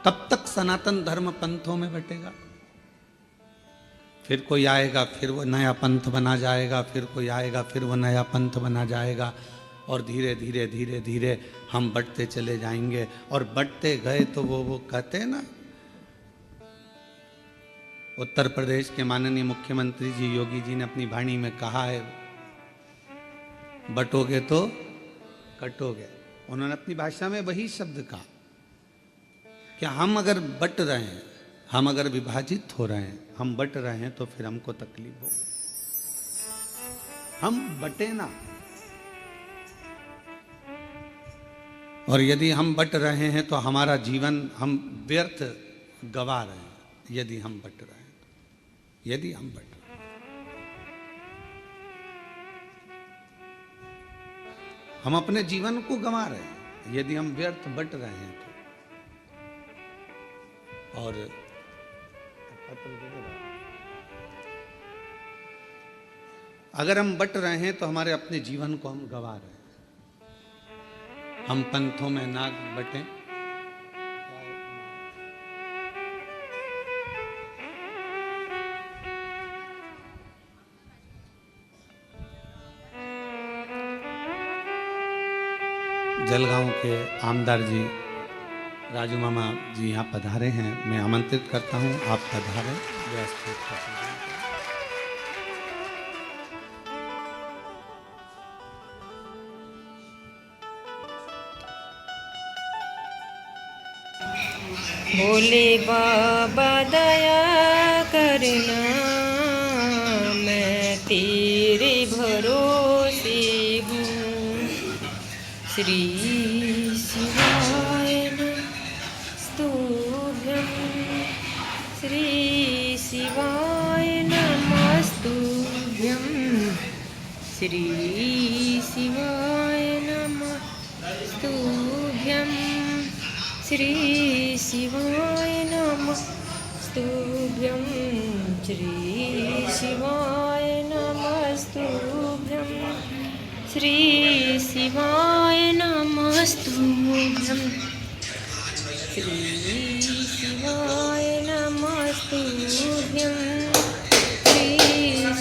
तब तक सनातन धर्म पंथों में बटेगा, फिर कोई आएगा फिर वो नया पंथ बना जाएगा, फिर कोई आएगा फिर वो नया पंथ बना जाएगा और धीरे धीरे धीरे धीरे हम बढ़ते चले जाएंगे। और बढ़ते गए तो वो कहते हैं ना, उत्तर प्रदेश के माननीय मुख्यमंत्री जी योगी जी ने अपनी वाणी में कहा है, बटोगे तो कटोगे। उन्होंने अपनी भाषा में वही शब्द कहा कि हम अगर बट रहे हैं, हम अगर विभाजित हो रहे हैं, हम बट रहे हैं तो फिर हमको तकलीफ हो, हम बटे ना। और यदि हम बट रहे हैं तो हमारा जीवन हम व्यर्थ गवा रहे हैं। यदि हम बट रहे हैं, यदि हम बट रहे हैं, हम अपने जीवन को गंवा रहे हैं यदि हम व्यर्थ बट रहे हैं तो। और अगर हम बट रहे हैं तो हमारे अपने जीवन को हम गंवा रहे हैं। हम पंथों में ना बटें, जलगांव के आमदार जी राजू मामा जी यहाँ पधारे हैं, मैं आमंत्रित करता हूँ आप पधारें।
भोले बाबा दया करना, मैं तेरे श्री शिवाय नमस्तुभ्यं श्री शिवाय नमस्तुभ्यं श्री शिवाय नमस्तुभ्यं श्री शिवाय नमस्तुभ्यं श्री शिवाय नमस्तुभ्यं श्री शिवाय नमस्तुभ्यं श्री शिवाय नमस्तुभ्यं श्री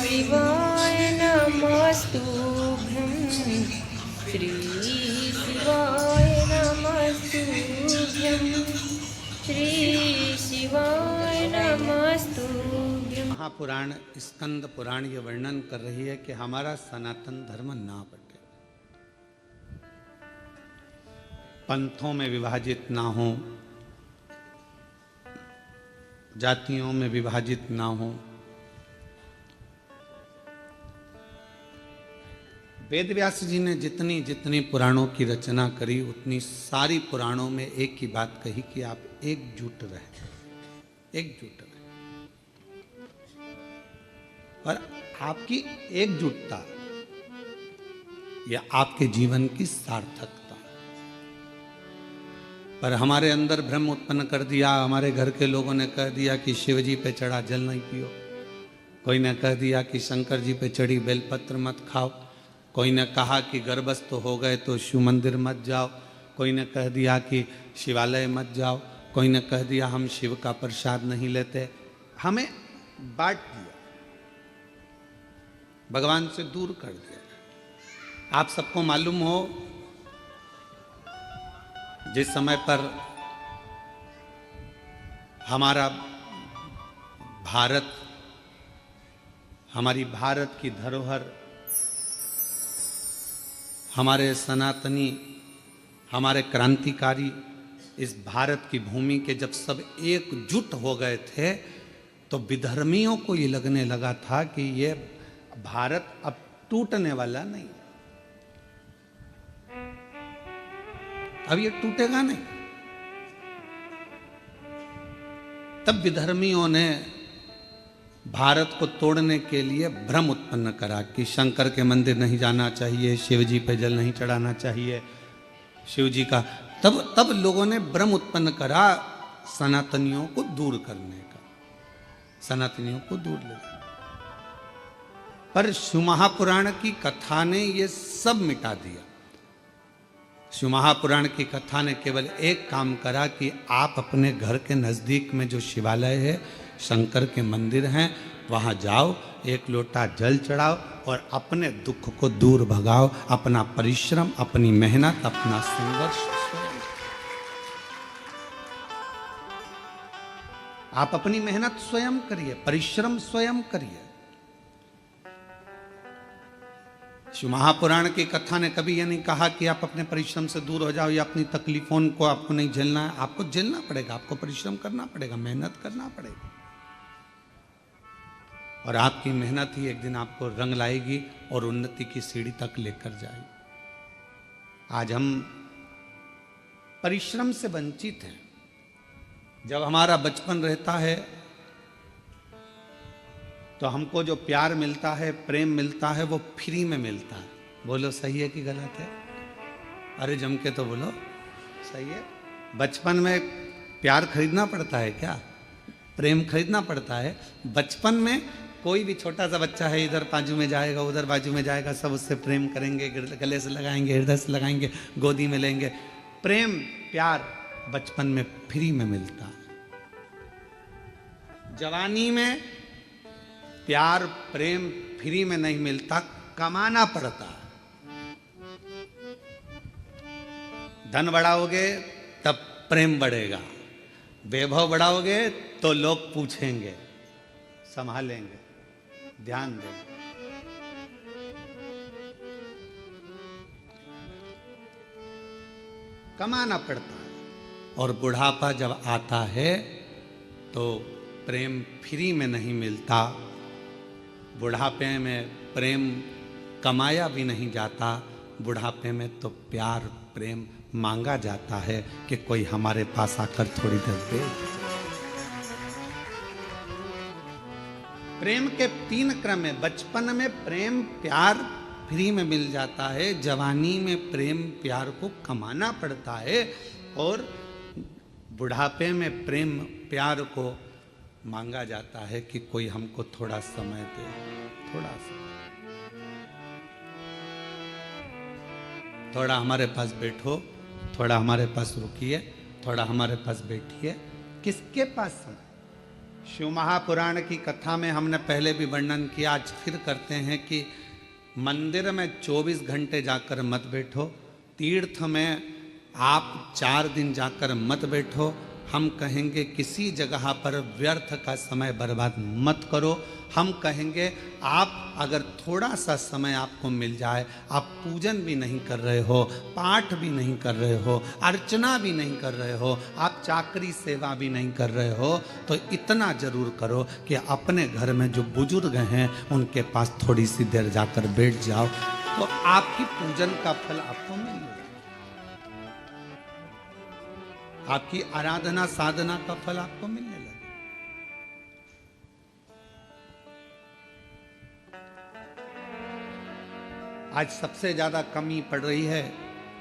शिवाय नमस्तुभ्यं श्री शिवाय नमस्तुभ्यं श्री शिवाय नमस्तुभ्यं।
महापुराण स्कंद पुराण ये वर्णन कर रही है कि हमारा सनातन धर्म ना बटे, पंथों में विभाजित ना हो, जातियों में विभाजित ना हो। वेदव्यास जी ने जितनी जितनी पुराणों की रचना करी उतनी सारी पुराणों में एक ही बात कही कि आप एकजुट रहे, एकजुट रहे। और आपकी एकजुटता यह आपके जीवन की सार्थकता। पर हमारे अंदर भ्रम उत्पन्न कर दिया, हमारे घर के लोगों ने कह दिया कि शिव जी पे चढ़ा जल नहीं पियो, कोई ने कह दिया कि शंकर जी पे चढ़ी बेलपत्र मत खाओ, कोई ने कहा कि गर्भस्थ हो गए तो शिव मंदिर मत जाओ, कोई ने कह दिया कि शिवालय मत जाओ, कोई ने कह दिया हम शिव का प्रसाद नहीं लेते। हमें बांट दिया, भगवान से दूर कर दिया। आप सबको मालूम हो जिस समय पर हमारा भारत, हमारी भारत की धरोहर, हमारे सनातनी, हमारे क्रांतिकारी इस भारत की भूमि के जब सब एकजुट हो गए थे तो विधर्मियों को ये लगने लगा था कि ये भारत अब टूटने वाला नहीं, अब ये टूटेगा नहीं। तब विधर्मियों ने भारत को तोड़ने के लिए भ्रम उत्पन्न करा कि शंकर के मंदिर नहीं जाना चाहिए, शिव जी पे जल नहीं चढ़ाना चाहिए, शिव जी का तब लोगों ने भ्रम उत्पन्न करा सनातनियों को दूर करने का, सनातनियों को दूर ले जाना। पर शिव महापुराण की कथा ने ये सब मिटा दिया। शिव महापुराण की कथा ने केवल एक काम करा कि आप अपने घर के नजदीक में जो शिवालय है, शंकर के मंदिर हैं, वहां जाओ, एक लोटा जल चढ़ाओ और अपने दुख को दूर भगाओ। अपना परिश्रम, अपनी मेहनत, अपना संघर्ष स्वयं, आप अपनी मेहनत स्वयं करिए, परिश्रम स्वयं करिए। शिव महापुराण की कथा ने कभी यह नहीं कहा कि आप अपने परिश्रम से दूर हो जाओ या अपनी तकलीफों को आपको नहीं झेलना है। आपको झेलना पड़ेगा, आपको परिश्रम करना पड़ेगा, मेहनत करना पड़ेगा, और आपकी मेहनत ही एक दिन आपको रंग लाएगी और उन्नति की सीढ़ी तक लेकर जाएगी। आज हम परिश्रम से वंचित हैं। जब हमारा बचपन रहता है तो हमको जो प्यार मिलता है, प्रेम मिलता है, वो फ्री में मिलता है। बोलो सही है कि गलत है? अरे जम के तो बोलो सही है। बचपन में प्यार खरीदना पड़ता है क्या? प्रेम खरीदना पड़ता है। बचपन में कोई भी छोटा सा बच्चा है, इधर बाजू में जाएगा, उधर बाजू में जाएगा, सब उससे प्रेम करेंगे, गले से लगाएंगे, हृदय से लगाएंगे, गोदी में लेंगे। प्रेम प्यार बचपन में फ्री में मिलता है। जवानी में प्यार प्रेम फ्री में नहीं मिलता, कमाना पड़ता। धन बढ़ाओगे तब प्रेम बढ़ेगा, वैभव बढ़ाओगे तो लोग पूछेंगे, संभालेंगे, ध्यान देंगे। कमाना पड़ता है। और बुढ़ापा जब आता है तो प्रेम फ्री में नहीं मिलता। बुढ़ापे में प्रेम कमाया भी नहीं जाता, बुढ़ापे में तो प्यार प्रेम मांगा जाता है कि कोई हमारे पास आकर थोड़ी देर बैठ जाए। प्रेम के 3 क्रम है। बचपन में प्रेम प्यार फ्री में मिल जाता है, जवानी में प्रेम प्यार को कमाना पड़ता है, और बुढ़ापे में प्रेम प्यार को मांगा जाता है कि कोई हमको थोड़ा समय दे, थोड़ा सा, थोड़ा हमारे पास बैठो, थोड़ा हमारे पास रुकिए, थोड़ा हमारे पास बैठिए। किसके पास समय? शिव महापुराण की कथा में हमने पहले भी वर्णन किया, आज फिर करते हैं कि मंदिर में 24 घंटे जाकर मत बैठो, तीर्थ में आप 4 दिन जाकर मत बैठो। हम कहेंगे किसी जगह पर व्यर्थ का समय बर्बाद मत करो। हम कहेंगे आप अगर थोड़ा सा समय आपको मिल जाए, आप पूजन भी नहीं कर रहे हो, पाठ भी नहीं कर रहे हो, अर्चना भी नहीं कर रहे हो, आप चाकरी सेवा भी नहीं कर रहे हो, तो इतना जरूर करो कि अपने घर में जो बुजुर्ग हैं उनके पास थोड़ी सी देर जाकर बैठ जाओ, तो आपकी पूजन का फल आपको मिलेगा, आपकी आराधना साधना का फल आपको मिलने लगे। आज सबसे ज्यादा कमी पड़ रही है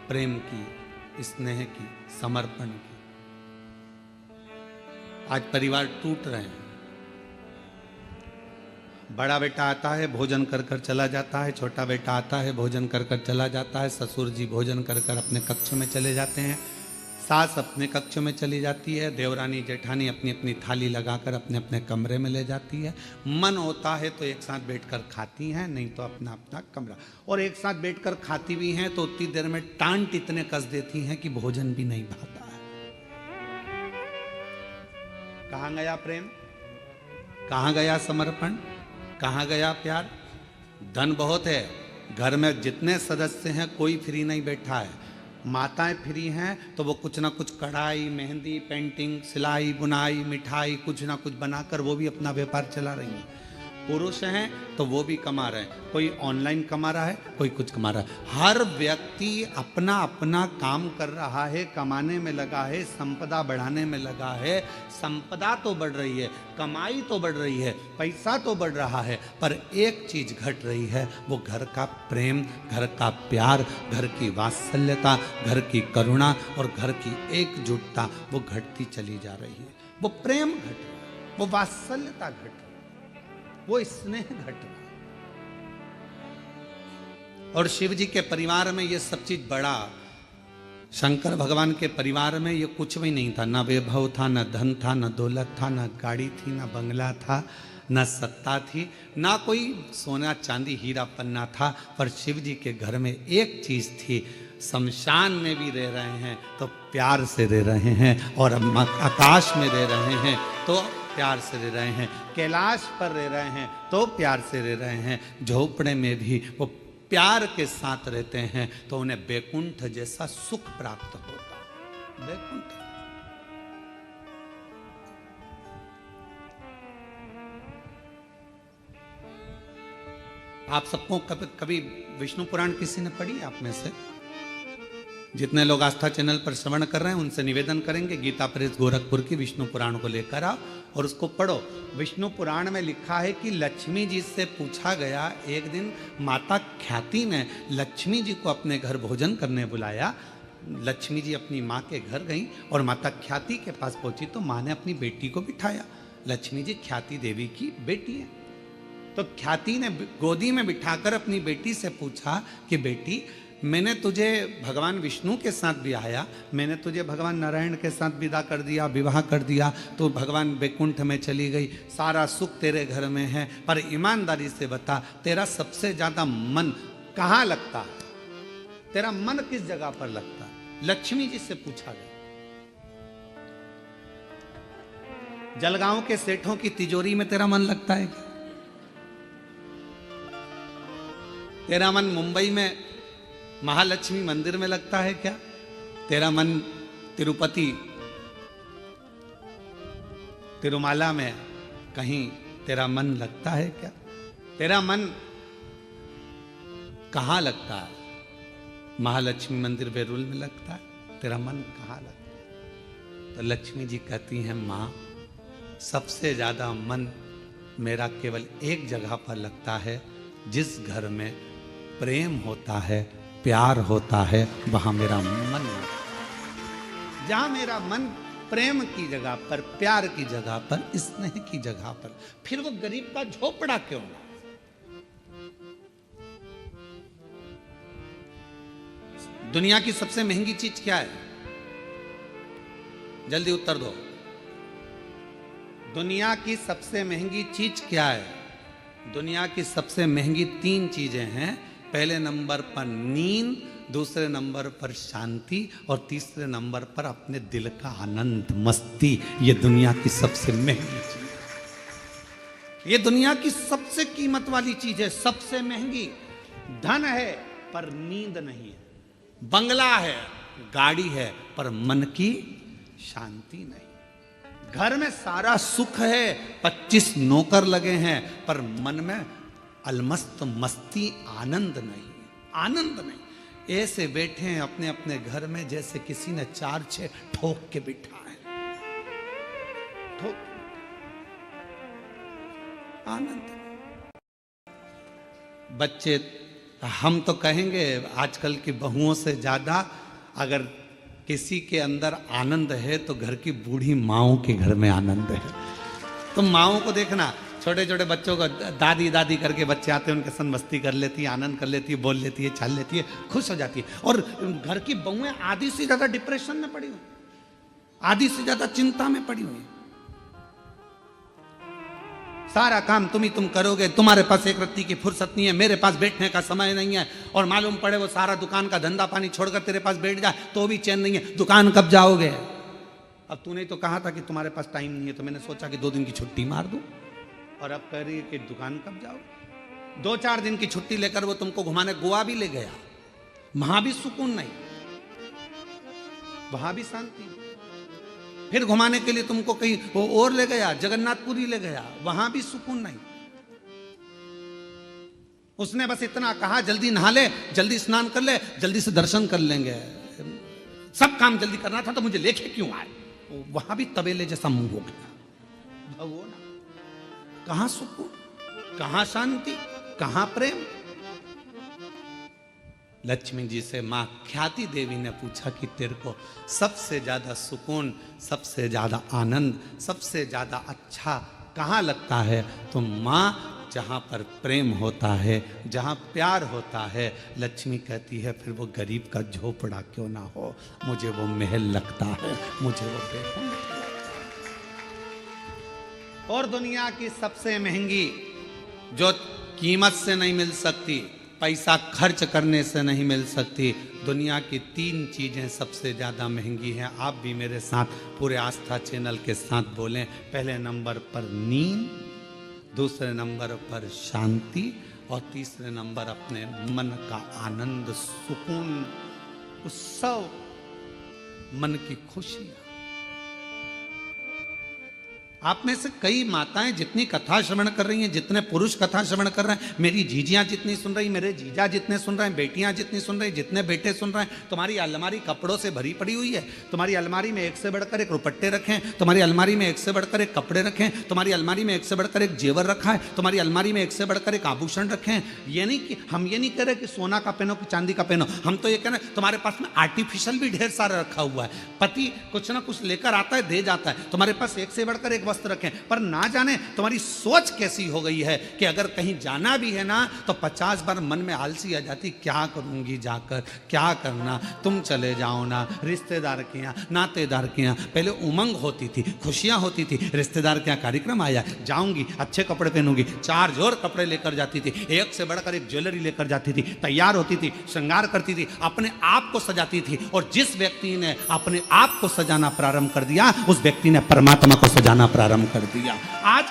प्रेम की, स्नेह की, समर्पण की। आज परिवार टूट रहे हैं। बड़ा बेटा आता है, भोजन कर कर चला जाता है, छोटा बेटा आता है, भोजन कर कर चला जाता है, ससुर जी भोजन कर कर अपने कक्ष में चले जाते हैं, सास अपने कक्ष में चली जाती है, देवरानी जेठानी अपनी अपनी थाली लगाकर अपने अपने कमरे में ले जाती है। मन होता है तो एक साथ बैठकर खाती हैं, नहीं तो अपना अपना कमरा, और एक साथ बैठकर खाती भी हैं तो उतनी देर में टांट इतने कस देती हैं कि भोजन भी नहीं भाता है। कहाँ गया प्रेम, कहाँ गया समर्पण, कहाँ गया प्यार? धन बहुत है, घर में जितने सदस्य हैं कोई फ्री नहीं बैठा है। माताएं फ्री हैं तो वो कुछ ना कुछ कढ़ाई, मेहंदी, पेंटिंग, सिलाई, बुनाई, मिठाई कुछ ना कुछ बनाकर वो भी अपना व्यापार चला रही हैं। पुरुष हैं तो वो भी कमा रहे हैं, कोई ऑनलाइन कमा रहा है, कोई कुछ कमा रहा है। हर व्यक्ति अपना अपना काम कर रहा है, कमाने में लगा है, संपदा बढ़ाने में लगा है। संपदा तो बढ़ रही है, कमाई तो बढ़ रही है, पैसा तो बढ़ रहा है, पर एक चीज घट रही है, वो घर का प्रेम, घर का प्यार, घर की वात्सल्यता, घर की करुणा और घर की एकजुटता वो घटती चली जा रही है। वो प्रेम घट रहा है, वो वात्सल्यता घट रही है, वो स्नेह घट रहा है। और शिव जी के परिवार में ये सब चीज बड़ा, शंकर भगवान के परिवार में ये कुछ भी नहीं था। ना वैभव था, ना धन था, ना दौलत था, ना गाड़ी थी, ना बंगला था, ना सत्ता थी, ना कोई सोना चांदी हीरा पन्ना था, पर शिव जी के घर में एक चीज थी। शमशान में भी रह रहे हैं तो प्यार से रह रहे हैं, और आकाश में रह रहे हैं तो प्यार से रह रहे हैं, कैलाश पर रह रहे हैं तो प्यार से रह रहे हैं, झोपड़े में भी वो प्यार के साथ रहते हैं तो उन्हें बैकुंठ जैसा सुख प्राप्त होगा। बैकुंठ आप सबको कभी विष्णु पुराण किसी ने पढ़ी आप में से? जितने लोग आस्था चैनल पर श्रवण कर रहे हैं उनसे निवेदन करेंगे गीता प्रेस गोरखपुर की विष्णु पुराण को लेकर आओ और उसको पढ़ो। विष्णु पुराण में लिखा है कि लक्ष्मी जी से पूछा गया, एक दिन माता ख्याति ने लक्ष्मी जी को अपने घर भोजन करने बुलाया। लक्ष्मी जी अपनी माँ के घर गई और माता ख्याति के पास पहुंची तो माँ ने अपनी बेटी को बिठाया। लक्ष्मी जी ख्याति देवी की बेटी है, तो ख्याति ने गोदी में बिठाकर अपनी बेटी से पूछा कि बेटी, मैंने तुझे भगवान विष्णु के साथ ब्याया, मैंने तुझे भगवान नारायण के साथ विदा कर दिया, विवाह कर दिया, तो भगवान बैकुंठ में चली गई, सारा सुख तेरे घर में है, पर ईमानदारी से बता तेरा सबसे ज्यादा मन कहाँ लगता है? तेरा मन किस जगह पर लगता है? लक्ष्मी जी से पूछा गया। जलगांव के सेठों की तिजोरी में तेरा मन लगता है क्या? तेरा मन मुंबई में महालक्ष्मी मंदिर में लगता है क्या? तेरा मन तिरुपति तिरुमाला में कहीं तेरा मन लगता है क्या? तेरा मन कहाँ लगता है? महालक्ष्मी मंदिर बेरुल में लगता है, तेरा मन कहाँ लगता है? तो लक्ष्मी जी कहती हैं, माँ सबसे ज्यादा मन मेरा केवल एक जगह पर लगता है, जिस घर में प्रेम होता है, प्यार होता है, वहां मेरा मन लगता है। जहां मेरा मन प्रेम की जगह पर, प्यार की जगह पर, स्नेह की जगह पर, फिर वो गरीब का झोपड़ा क्यों ना? दुनिया की सबसे महंगी चीज क्या है? जल्दी उत्तर दो। दुनिया की सबसे महंगी चीज क्या है? दुनिया की सबसे महंगी 3 चीजें हैं। पहले नंबर पर नींद, दूसरे नंबर पर शांति और तीसरे नंबर पर अपने दिल का आनंद, मस्ती। ये दुनिया की सबसे महंगी चीज है। ये दुनिया की सबसे कीमत वाली चीज है, सबसे महंगी। धन है पर नींद नहीं है, बंगला है, गाड़ी है, पर मन की शांति नहीं। घर में सारा सुख है, 25 नौकर लगे हैं, पर मन में अलमस्त मस्ती, आनंद नहीं, आनंद नहीं। ऐसे बैठे हैं अपने अपने घर में जैसे किसी ने 4-6 ठोक के बिठा है, ठोक, आनंद नहीं। बच्चे, हम तो कहेंगे आजकल की बहुओं से ज्यादा अगर किसी के अंदर आनंद है तो घर की बूढ़ी माओं के घर में आनंद है। तो माओं को देखना, छोटे छोटे बच्चों को दादी दादी करके बच्चे आते हैं, उनके संग मस्ती कर लेती है, आनंद कर लेती है, बोल लेती है, चाल लेती है, खुश हो जाती है। और घर की बहुएं आधी से ज्यादा डिप्रेशन में पड़ी हुई, आधी से ज्यादा चिंता में पड़ी हुई। सारा काम तुम करोगे, तुम्हारे पास एक रत्ती की फुर्सत नहीं है, मेरे पास बैठने का समय नहीं है। और मालूम पड़े वो सारा दुकान का धंधा पानी छोड़कर तेरे पास बैठ जाए तो भी चैन नहीं है, दुकान कब जाओगे? अब तूने तो कहा था कि तुम्हारे पास टाइम नहीं है, तो मैंने सोचा कि 2 दिन की छुट्टी मार दूं, और अब कह रही है कि दुकान कब जाओगे? 2-4 दिन की छुट्टी लेकर वो तुमको घुमाने गोवा भी ले गया, वहां भी सुकून नहीं, वहां भी शांति। फिर घुमाने के लिए तुमको कहीं वो और ले गया, जगन्नाथपुरी ले गया, वहां भी सुकून नहीं। उसने बस इतना कहा, जल्दी नहा ले, जल्दी स्नान कर ले, जल्दी से दर्शन कर लेंगे, सब काम जल्दी करना था, तो मुझे लेके क्यों आए? वहां भी तबेले जैसा मुंह हो गया। भगवान, कहां सुकून, कहां शांति, कहां प्रेम? लक्ष्मी जी से मां ख्याति देवी ने पूछा कि तेरे को सबसे ज्यादा सुकून, सबसे ज्यादा आनंद, सबसे ज्यादा अच्छा कहां लगता है? तो मां, जहां पर प्रेम होता है, जहां प्यार होता है, लक्ष्मी कहती है फिर वो गरीब का झोपड़ा क्यों ना हो, मुझे वो महल लगता है, मुझे वो बेहद लगता है। और दुनिया की सबसे महंगी, जो कीमत से नहीं मिल सकती, पैसा खर्च करने से नहीं मिल सकती, दुनिया की 3 चीजें सबसे ज्यादा महंगी हैं। आप भी मेरे साथ पूरे आस्था चैनल के साथ बोलें। पहले नंबर पर नींद, दूसरे नंबर पर शांति और तीसरे नंबर अपने मन का आनंद, सुकून, उत्सव, मन की खुशियां। आप में से कई माताएं जितनी कथा श्रवण कर रही हैं, जितने पुरुष कथा श्रवण कर रहे हैं, मेरी जीजियां जितनी सुन रही, मेरे जीजा जितने सुन रहे हैं, बेटियां जितनी सुन रही, जितने बेटे सुन रहे हैं, तुम्हारी अलमारी कपड़ों से भरी पड़ी हुई है। तुम्हारी अलमारी में एक से बढ़कर एक दुपट्टे रखें, तुम्हारी अलमारी में एक से बढ़कर एक कपड़े रखें, तुम्हारी अलमारी में एक से बढ़कर एक जेवर रखा है, तुम्हारी अलमारी में एक से बढ़कर एक आभूषण रखें। ये नहीं कि हम ये नहीं कह रहे कि सोना का पहनो कि चांदी का पहनो, हम तो ये कह रहे हैं तुम्हारे पास में आर्टिफिशियल भी ढेर सारा रखा हुआ है। पति कुछ ना कुछ लेकर आता है, दे जाता है, तुम्हारे पास एक से बढ़कर एक वस्त्र रखें। पर ना जाने तुम्हारी सोच कैसी हो गई है कि अगर कहीं जाना भी है ना तो 50 बार मन में आलसी आ जाती, क्या करूंगी जाकर, क्या करना, तुम चले जाओ ना, रिश्तेदार के यहाँ, नातेदार के यहाँ। पहले उमंग होती थी, खुशियां होती थी, रिश्तेदार के यहाँ कार्यक्रम आया, जाऊंगी, अच्छे कपड़े पहनूंगी, 4 जोड़ कपड़े लेकर जाती थी, एक से बढ़कर एक ज्वेलरी लेकर जाती थी, तैयार होती थी, श्रृंगार करती थी, अपने आप को सजाती थी। और जिस व्यक्ति ने अपने आप को सजाना प्रारंभ कर दिया, उस व्यक्ति ने परमात्मा को सजाना प्रारंभ कर दिया। आज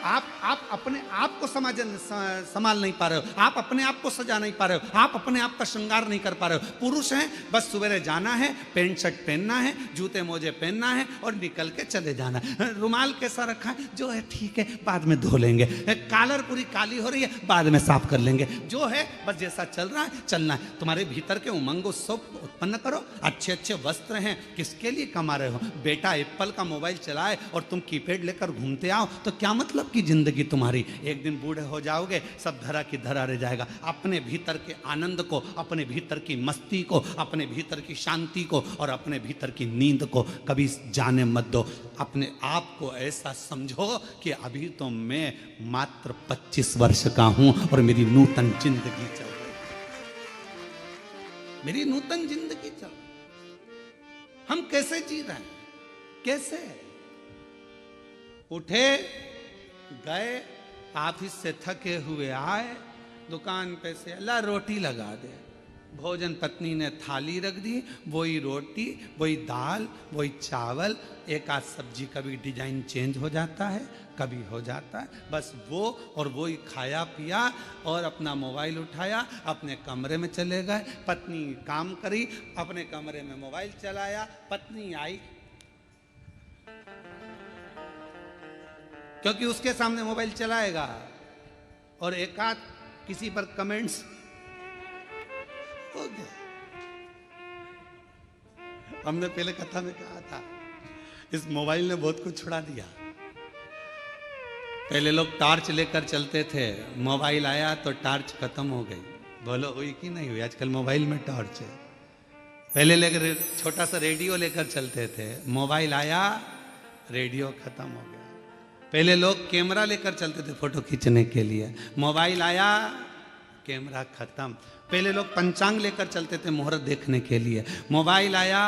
आप अपने आप को संभाल नहीं पा रहे हो, आप अपने आप को सजा नहीं पा रहे हो, आप अपने आप का श्रृंगार नहीं कर पा रहे हो। पुरुष हैं, बस सुबह जाना है, पैंट शर्ट पहनना है, जूते मोजे पहनना है और निकल के चले जाना है। रुमाल कैसा रखा है, जो है ठीक है, बाद में धो लेंगे। कॉलर पूरी काली हो रही है, बाद में साफ कर लेंगे। जो है बस जैसा चल रहा है चलना है। तुम्हारे भीतर के उमंग उत्सव उत्पन्न करो। अच्छे अच्छे वस्त्र हैं, किसके लिए कमा रहे हो? बेटा एप्पल का मोबाइल चलाए और तुम कीपैड लेकर घूमते आओ तो क्या मतलब की जिंदगी तुम्हारी? एक दिन बूढ़े हो जाओगे, सब धरा की धरा रह जाएगा। अपने भीतर के आनंद को, अपने भीतर की मस्ती को, अपने भीतर की शांति को और अपने भीतर की नींद को कभी जाने मत दो। अपने आप को ऐसा समझो कि अभी तो मैं मात्र 25 वर्ष का हूं और मेरी नूतन जिंदगी चल रही है, मेरी नूतन जिंदगी चल रही है। हम कैसे जी रहे हैं? कैसे? उठे, गए, ऑफिस से थके हुए आए, दुकान पे से अल्लाह रोटी लगा दे। भोजन पत्नी ने थाली रख दी, वही रोटी, वही दाल, वही चावल, एक आध सब्जी, कभी डिजाइन चेंज हो जाता है, कभी हो जाता है, बस वो और वही खाया पिया और अपना मोबाइल उठाया, अपने कमरे में चले गए। पत्नी काम करी, अपने कमरे में मोबाइल चलाया। पत्नी आई, क्योंकि उसके सामने मोबाइल चलाएगा और एक आध किसी पर कमेंट्स हो गया। हमने पहले कथा में कहा था, इस मोबाइल ने बहुत कुछ छुड़ा दिया। पहले लोग टॉर्च लेकर चलते थे, मोबाइल आया तो टॉर्च खत्म हो गई। बोलो हुई कि नहीं हुई? आजकल मोबाइल में टॉर्च है। पहले लेकर छोटा सा रेडियो लेकर चलते थे, मोबाइल आया, रेडियो खत्म हो गया। पहले लोग कैमरा लेकर चलते थे फोटो खींचने के लिए, मोबाइल आया, कैमरा खत्म। पहले लोग पंचांग लेकर चलते थे मुहूर्त देखने के लिए, मोबाइल आया,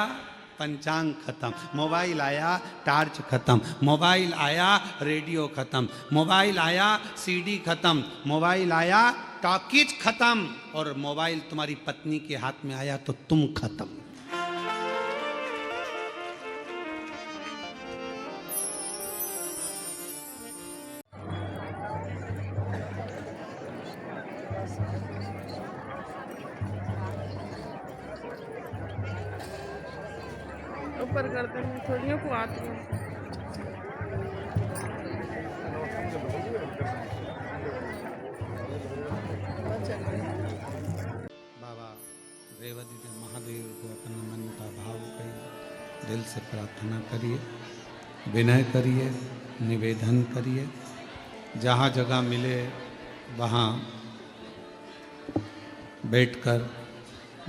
पंचांग खत्म। मोबाइल आया, टार्च खत्म। मोबाइल आया, रेडियो खत्म। मोबाइल आया, सीडी खत्म। मोबाइल आया, टॉकीज खत्म। और मोबाइल तुम्हारी पत्नी के हाथ में आया तो तुम खत्म।
ऊपर करते हैं थोड़ियों को आती है।
बाबा देवादिदेव महादेव को अपने मन का भाव करिए, दिल से प्रार्थना करिए, विनय करिए, निवेदन करिए। जहाँ जगह मिले वहाँ बैठकर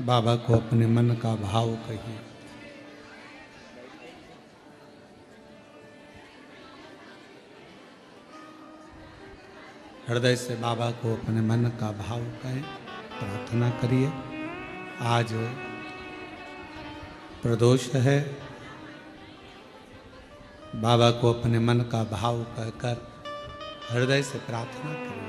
बाबा को अपने मन का भाव कहिए। हृदय से बाबा को अपने मन का भाव कहें, प्रार्थना करिए। आज प्रदोष है, बाबा को अपने मन का भाव कहकर हृदय से प्रार्थना करिए।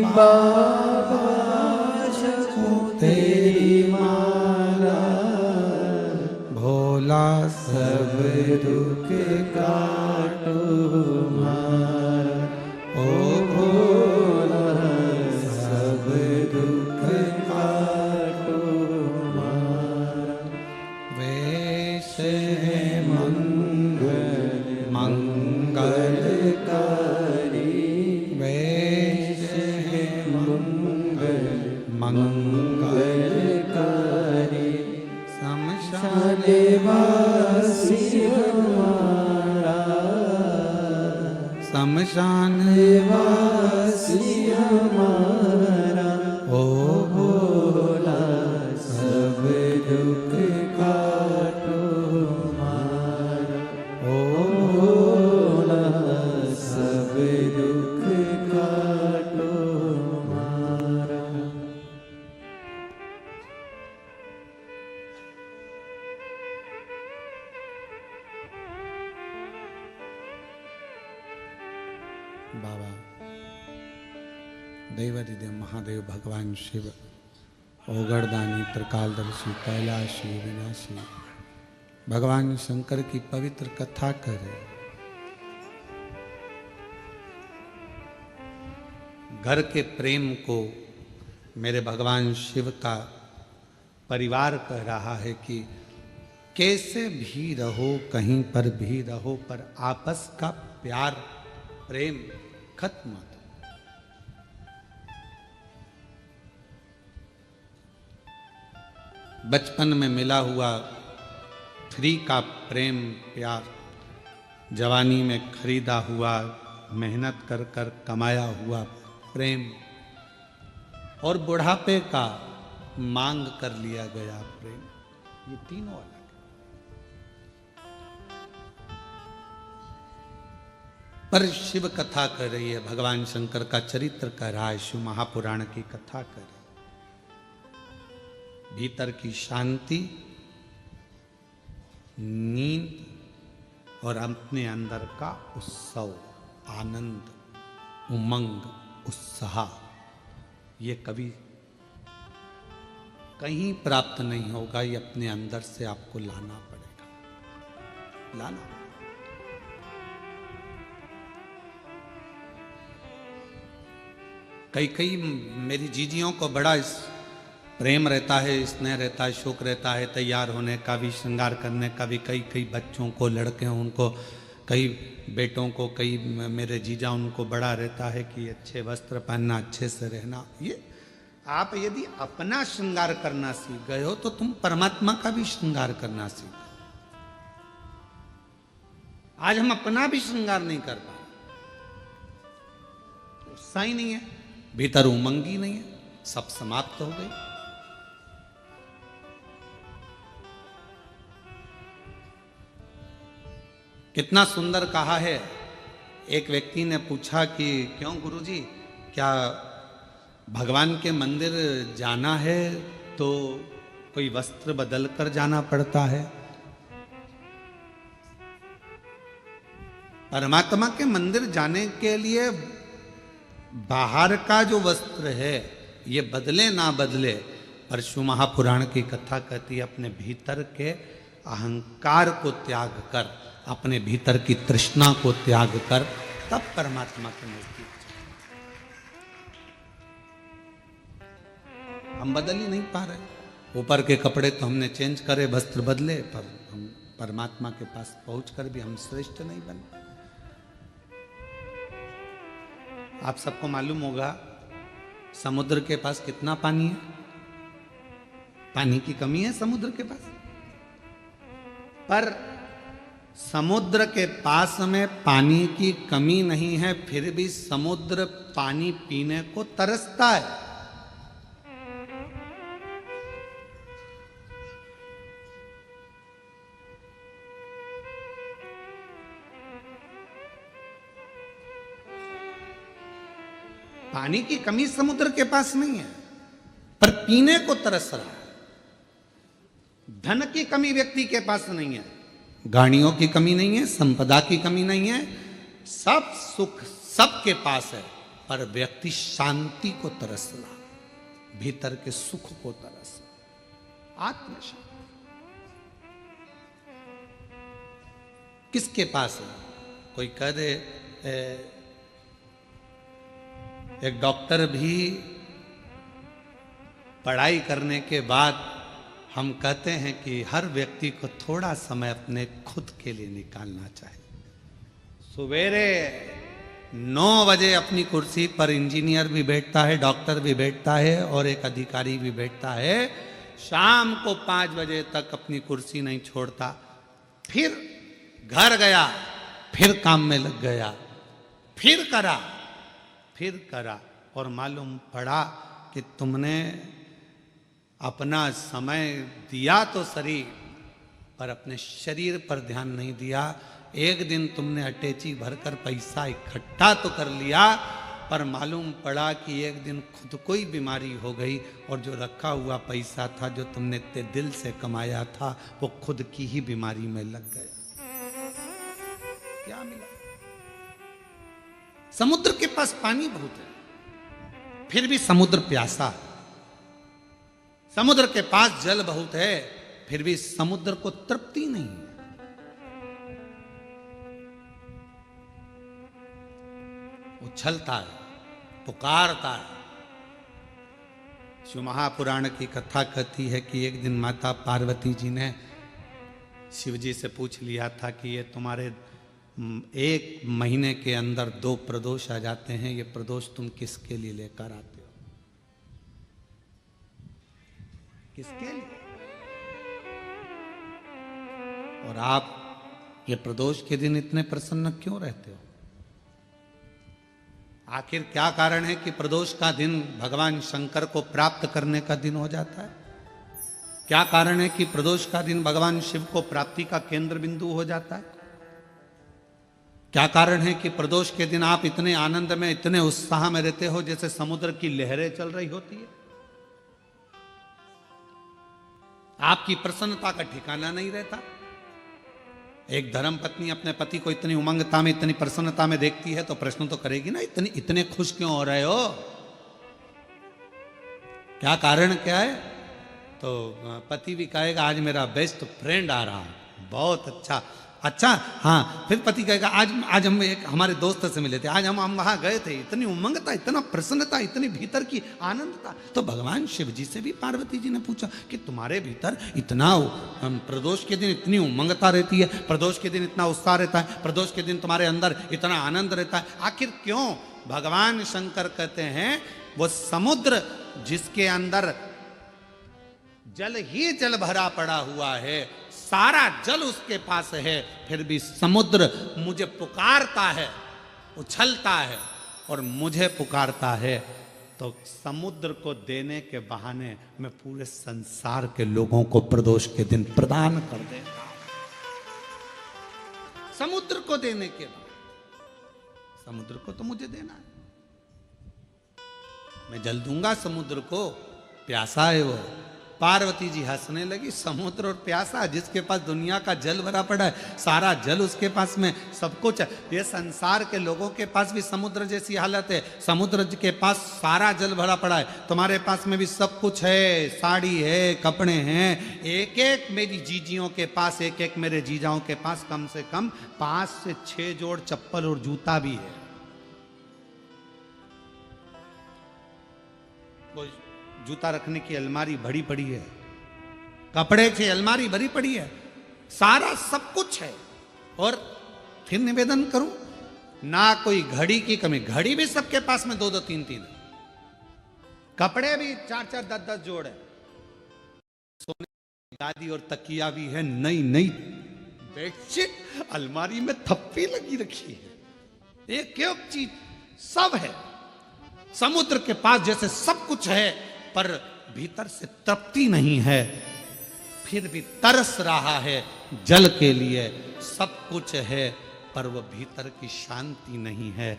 बाबा
भोला
सब दुख काटो हमारा, ओ भोला सब दुख काटो हमारा।
वेश
है मंगल मंगलकारी,
वेश
है मंगल
मंगलकारी,
शमशान वासी हमारा,
शमशान
वासी हमारा,
ओ
भोला सब दुख काटो हमारा,
ओ
भोला सब दुख काटो हमारा।
बाबा दैवाधिदेव महादेव भगवान शिव ओगरदानी त्रिकालदर्शी कैलाशी विनाशी भगवान शंकर की पवित्र कथा करे। घर के प्रेम को मेरे भगवान शिव का परिवार कह रहा है कि कैसे भी रहो, कहीं पर भी रहो, पर आपस का प्यार प्रेम खत्म मत। बचपन में मिला हुआ फ्री का प्रेम प्यार, जवानी में खरीदा हुआ मेहनत कर कर कमाया हुआ प्रेम, और बुढ़ापे का मांग कर लिया गया प्रेम, ये तीनों अलग है। पर शिव कथा कर रही है, भगवान शंकर का चरित्र कह रहा है, शिव महापुराण की कथा कर रही है। भीतर की शांति, नींद और अपने अंदर का उत्सव, आनंद, उमंग, उत्साह, ये कभी कहीं प्राप्त नहीं होगा, ये अपने अंदर से आपको लाना पड़ेगा, लाना। कई कई मेरी जीजियों को बड़ा प्रेम रहता है, स्नेह रहता है, शौक रहता है तैयार होने का भी, श्रृंगार करने का भी। कई कई बच्चों को, लड़के हैं उनको, कई बेटों को, कई मेरे जीजा उनको बड़ा रहता है कि अच्छे वस्त्र पहनना, अच्छे से रहना। ये आप यदि अपना श्रृंगार करना सीख गए हो तो तुम परमात्मा का भी श्रृंगार करना सीख। आज हम अपना भी श्रृंगार नहीं कर पा रहे, उत्साह ही नहीं है, भीतर उमंग ही नहीं है, सब समाप्त हो गई। कितना सुंदर कहा है। एक व्यक्ति ने पूछा कि क्यों गुरुजी, क्या भगवान के मंदिर जाना है तो कोई वस्त्र बदल कर जाना पड़ता है? परमात्मा के मंदिर जाने के लिए बाहर का जो वस्त्र है ये बदले ना बदले, पर शिव महापुराण की कथा कहती है अपने भीतर के अहंकार को त्याग कर, अपने भीतर की तृष्णा को त्याग कर, तब परमात्मा के नजदीक। हम बदल ही नहीं पा रहे। ऊपर के कपड़े तो हमने चेंज करे, वस्त्र बदले, पर हम परमात्मा के पास पहुंचकर भी हम श्रेष्ठ नहीं बने। आप सबको मालूम होगा समुद्र के पास कितना पानी है? पानी की कमी है समुद्र के पास, पर समुद्र के पास में पानी की कमी नहीं है, फिर भी समुद्र पानी पीने को तरसता है। पानी की कमी समुद्र के पास नहीं है, पर पीने को तरस रहा है। धन की कमी व्यक्ति के पास नहीं है, गाड़ियों की कमी नहीं है, संपदा की कमी नहीं है, सब सुख सबके पास है, पर व्यक्ति शांति को तरस रहा, भीतर के सुख को तरस रहा, आत्म शांति। किसके पास है? कोई कह दे एक डॉक्टर भी पढ़ाई करने के बाद हम कहते हैं कि हर व्यक्ति को थोड़ा समय अपने खुद के लिए निकालना चाहिए। सवेरे 9 बजे अपनी कुर्सी पर इंजीनियर भी बैठता है, डॉक्टर भी बैठता है और एक अधिकारी भी बैठता है। शाम को 5 बजे तक अपनी कुर्सी नहीं छोड़ता, फिर घर गया, फिर काम में लग गया, फिर करा और मालूम पड़ा कि तुमने अपना समय दिया तो सही, पर अपने शरीर पर ध्यान नहीं दिया। एक दिन तुमने अटैची भरकर पैसा इकट्ठा तो कर लिया, पर मालूम पड़ा कि एक दिन खुद को ही बीमारी हो गई और जो रखा हुआ पैसा था, जो तुमने इतने दिल से कमाया था, वो खुद की ही बीमारी में लग गया। क्या मिला? समुद्र के पास पानी बहुत है, फिर भी समुद्र प्यासा है। समुद्र के पास जल बहुत है, फिर भी समुद्र को तृप्ति नहीं है। उछलता है, पुकारता है। शिव महापुराण की कथा कहती है कि एक दिन माता पार्वती जी ने शिव जी से पूछ लिया था कि ये तुम्हारे 1 महीने के अंदर 2 प्रदोष आ जाते हैं, ये प्रदोष तुम किसके लिए लेकर आते हो? किसके लिए? और आप ये प्रदोष के दिन इतने प्रसन्न क्यों रहते हो? आखिर क्या कारण है कि प्रदोष का दिन भगवान शंकर को प्राप्त करने का दिन हो जाता है? क्या कारण है कि प्रदोष का दिन भगवान शिव को प्राप्ति का केंद्र बिंदु हो जाता है? क्या कारण है कि प्रदोष के दिन आप इतने आनंद में, इतने उत्साह में रहते हो जैसे समुद्र की लहरें चल रही होती है? आपकी प्रसन्नता का ठिकाना नहीं रहता। एक धर्मपत्नी अपने पति को इतनी उमंगता में, इतनी प्रसन्नता में देखती है तो प्रश्न तो करेगी ना, इतने खुश क्यों हो रहे हो? क्या कारण क्या है? तो पति भी कहेगा आज मेरा बेस्ट फ्रेंड आ रहा है, बहुत अच्छा। अच्छा, हाँ, फिर पति कहेगा आज हम एक हमारे दोस्त से मिले थे, आज हम वहां गए थे, इतनी उमंगता, इतना प्रसन्नता, इतनी भीतर की आनंद था। तो भगवान शिव जी से भी पार्वती जी ने पूछा कि तुम्हारे भीतर इतना प्रदोष के दिन इतनी उमंगता रहती है, प्रदोष के दिन इतना उत्साह रहता है, प्रदोष के दिन तुम्हारे अंदर इतना आनंद रहता है, आखिर क्यों? भगवान शंकर कहते हैं वो समुद्र जिसके अंदर जल ही जल भरा पड़ा हुआ है, सारा जल उसके पास है, फिर भी समुद्र मुझे पुकारता है, उछलता है और मुझे पुकारता है, तो समुद्र को देने के बहाने मैं पूरे संसार के लोगों को प्रदोष के दिन प्रदान कर देता हूं। समुद्र को देने के बाद समुद्र को तो मुझे देना है, मैं जल दूंगा समुद्र को, प्यासा है वो। पार्वती जी हंसने लगी, समुद्र और प्यासा, जिसके पास दुनिया का जल भरा पड़ा है, सारा जल उसके पास में, सब कुछ है। ये संसार के लोगों के पास भी समुद्र जैसी हालत है, समुद्र के पास सारा जल भरा पड़ा है, तुम्हारे पास में भी सब कुछ है, साड़ी है, कपड़े हैं, एक एक मेरी जीजियों के पास, एक एक मेरे जीजाओं के पास कम से कम 5 से 6 जोड़ चप्पल और जूता भी है। जूता रखने की अलमारी भरी पड़ी है, कपड़े की अलमारी भरी पड़ी है, सारा सब कुछ है। और फिर निवेदन करूं, ना कोई घड़ी की कमी, घड़ी भी सबके पास में 2-2 3-3 है, कपड़े भी 4-4 10-10 जोड़ है, सोने की गादी और तकिया भी है, नई नई बेडशीट अलमारी में थप्पी लगी रखी है, एक एक चीज सब है। समुद्र के पास जैसे सब कुछ है, पर भीतर से तृप्ति नहीं है, फिर भी तरस रहा है जल के लिए। सब कुछ है पर वह भीतर की शांति नहीं है।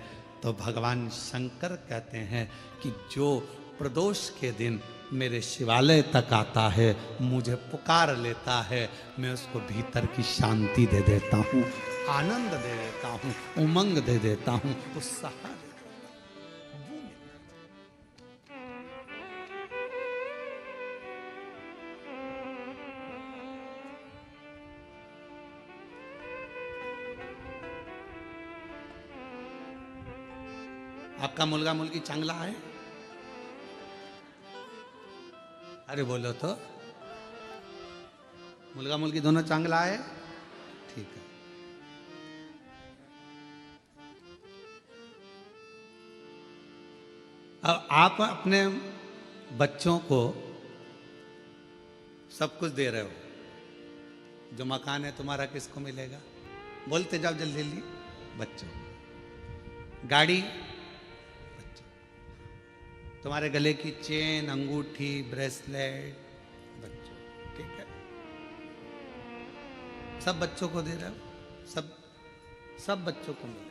तो भगवान शंकर कहते हैं कि जो प्रदोष के दिन मेरे शिवालय तक आता है, मुझे पुकार लेता है, मैं उसको भीतर की शांति दे देता हूँ, आनंद दे देता हूँ, उमंग दे देता हूँ, उत्साह। आपका मुलगा मुलगी चांगला है? अरे बोलो तो, मुलगा मुलगी दोनों चांगला है? ठीक है। अब आप अपने बच्चों को सब कुछ दे रहे हो, जो मकान है तुम्हारा किसको मिलेगा? बोलते जाओ जल्दी जल्दी। बच्चों। गाड़ी, बच्चों। तुम्हारे गले की चेन, अंगूठी, ब्रेसलेट, बच्चों। ठीक है, सब बच्चों को दे रहे हो, सब बच्चों को मिले।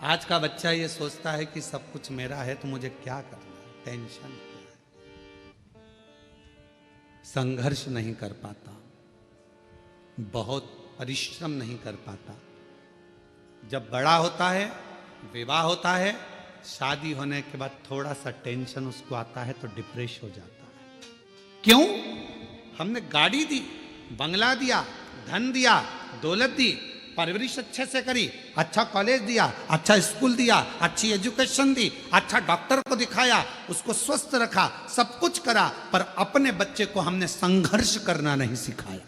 आज का बच्चा ये सोचता है कि सब कुछ मेरा है तो मुझे क्या करना है, टेंशन क्या है। संघर्ष नहीं कर पाता, बहुत परिश्रम नहीं कर पाता। जब बड़ा होता है, विवाह होता है, शादी होने के बाद थोड़ा सा टेंशन उसको आता है तो डिप्रेस हो जाता है। क्यों? हमने गाड़ी दी, बंगला दिया, धन दिया, दौलत दी, परवरिश अच्छे से करी, अच्छा कॉलेज दिया, अच्छा स्कूल दिया, अच्छी एजुकेशन दी, अच्छा डॉक्टर को दिखाया, उसको स्वस्थ रखा, सब कुछ करा, पर अपने बच्चे को हमने संघर्ष करना नहीं सिखाया।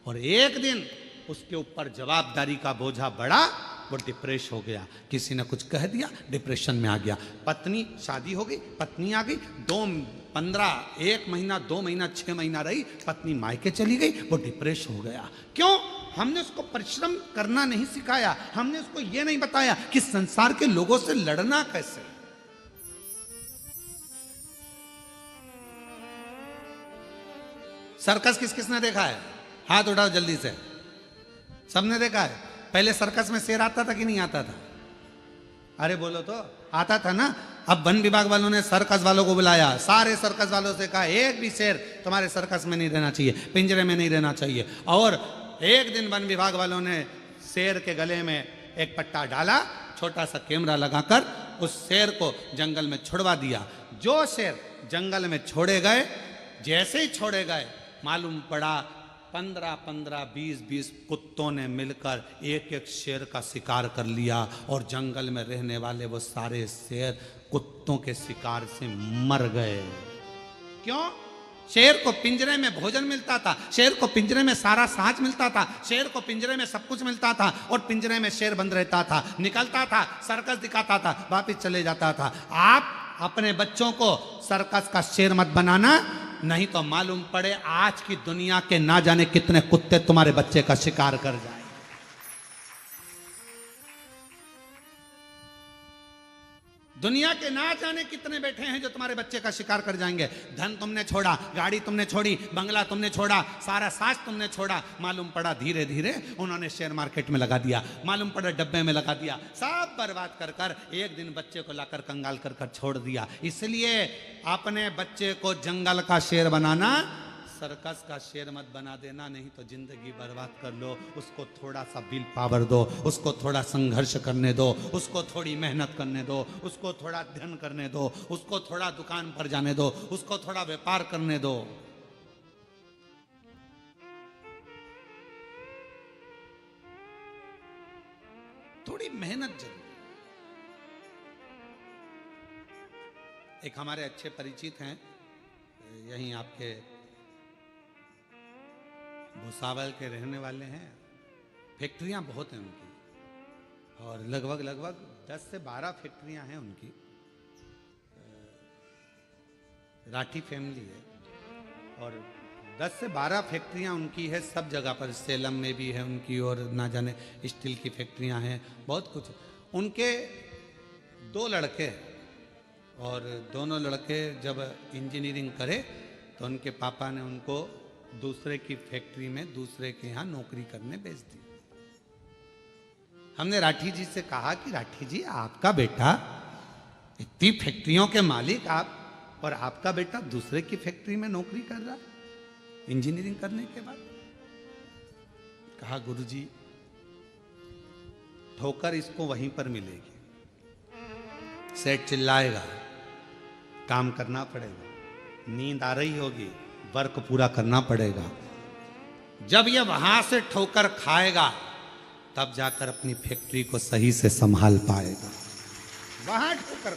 और एक दिन उसके ऊपर जवाबदारी का बोझा बढ़ा, वो डिप्रेस हो गया। किसी ने कुछ कह दिया, डिप्रेशन में आ गया। पत्नी, शादी हो गई, पत्नी आ गई, 1 महीना, 2 महीना, 6 महीना रही, पत्नी मायके चली गई, वो डिप्रेस हो गया। क्यों? हमने उसको परिश्रम करना नहीं सिखाया, हमने उसको ये नहीं बताया कि संसार के लोगों से लड़ना कैसे। सर्कस किस किसने देखा है? हाथ उठाओ जल्दी से। सबने देखा है। पहले सर्कस में शेर आता था कि नहीं आता था? अरे बोलो तो, आता था ना। अब वन विभाग वालों ने सर्कस वालों को बुलाया, सारे सर्कस वालों से कहा एक भी शेर तुम्हारे सर्कस में नहीं रहना चाहिए, पिंजरे में नहीं रहना चाहिए। और एक दिन वन विभाग वालों ने शेर के गले में एक पट्टा डाला, छोटा सा कैमरा लगाकर उस शेर को जंगल में छुड़वा दिया। जो शेर जंगल में छोड़े गए, जैसे ही छोड़े गए, मालूम पड़ा 15-15, 20-20 कुत्तों ने मिलकर एक शेर का शिकार कर लिया और जंगल में रहने वाले वो सारे शेर कुत्तों के शिकार से मर गए। क्यों? शेर को पिंजरे में भोजन मिलता था, शेर को पिंजरे में सारा साज मिलता था, शेर को पिंजरे में सब कुछ मिलता था, और पिंजरे में शेर बंद रहता था, निकलता था, सर्कस दिखाता था, वापिस चले जाता था। आप अपने बच्चों को सर्कस का शेर मत बनाना, नहीं तो मालूम पड़े आज की दुनिया के ना जाने कितने कुत्ते तुम्हारे बच्चे का शिकार कर जाए। दुनिया के ना जाने कितने बैठे हैं जो तुम्हारे बच्चे का शिकार कर जाएंगे। धन तुमने छोड़ा, गाड़ी तुमने छोड़ी, बंगला तुमने छोड़ा, सारा साज तुमने छोड़ा, मालूम पड़ा धीरे धीरे उन्होंने शेयर मार्केट में लगा दिया, मालूम पड़ा डब्बे में लगा दिया, सब बर्बाद कर कर एक दिन बच्चे को लाकर कंगाल कर कर छोड़ दिया। इसलिए अपने बच्चे को जंगल का शेर बनाना, सर्कस का शेर मत बना देना, नहीं तो जिंदगी बर्बाद कर लो। उसको थोड़ा सा विल पावर दो, उसको थोड़ा संघर्ष करने दो, उसको थोड़ी मेहनत करने दो, उसको थोड़ा अध्ययन करने दो, उसको थोड़ा दुकान पर जाने दो, उसको थोड़ा व्यापार करने दो। थोड़ी मेहनत जरूर। एक हमारे अच्छे परिचित हैं, यहीं आपके भुसावल के रहने वाले हैं। फैक्ट्रियां बहुत हैं उनकी, और लगभग 10 से 12 फैक्ट्रियां हैं उनकी। राठी फैमिली है और 10 से 12 फैक्ट्रियां उनकी है सब जगह पर। सेलम में भी है उनकी, और ना जाने स्टील की फैक्ट्रियां हैं, बहुत कुछ। उनके 2 लड़के, और दोनों लड़के जब इंजीनियरिंग करे तो उनके पापा ने उनको दूसरे की फैक्ट्री में दूसरे के यहाँ नौकरी करने भेज दी। हमने राठी जी से कहा कि राठी जी, आपका बेटा इतनी फैक्ट्रियों के मालिक आप, और आपका बेटा दूसरे की फैक्ट्री में नौकरी कर रहा इंजीनियरिंग करने के बाद। कहा गुरुजी, ठोकर इसको वहीं पर मिलेगी, सेठ चिल्लाएगा, काम करना पड़ेगा, नींद आ रही होगी, वर्क पूरा करना पड़ेगा। जब ये वहां से ठोकर खाएगा तब जाकर अपनी फैक्ट्री को सही से संभाल पाएगा। वहां ठोकर।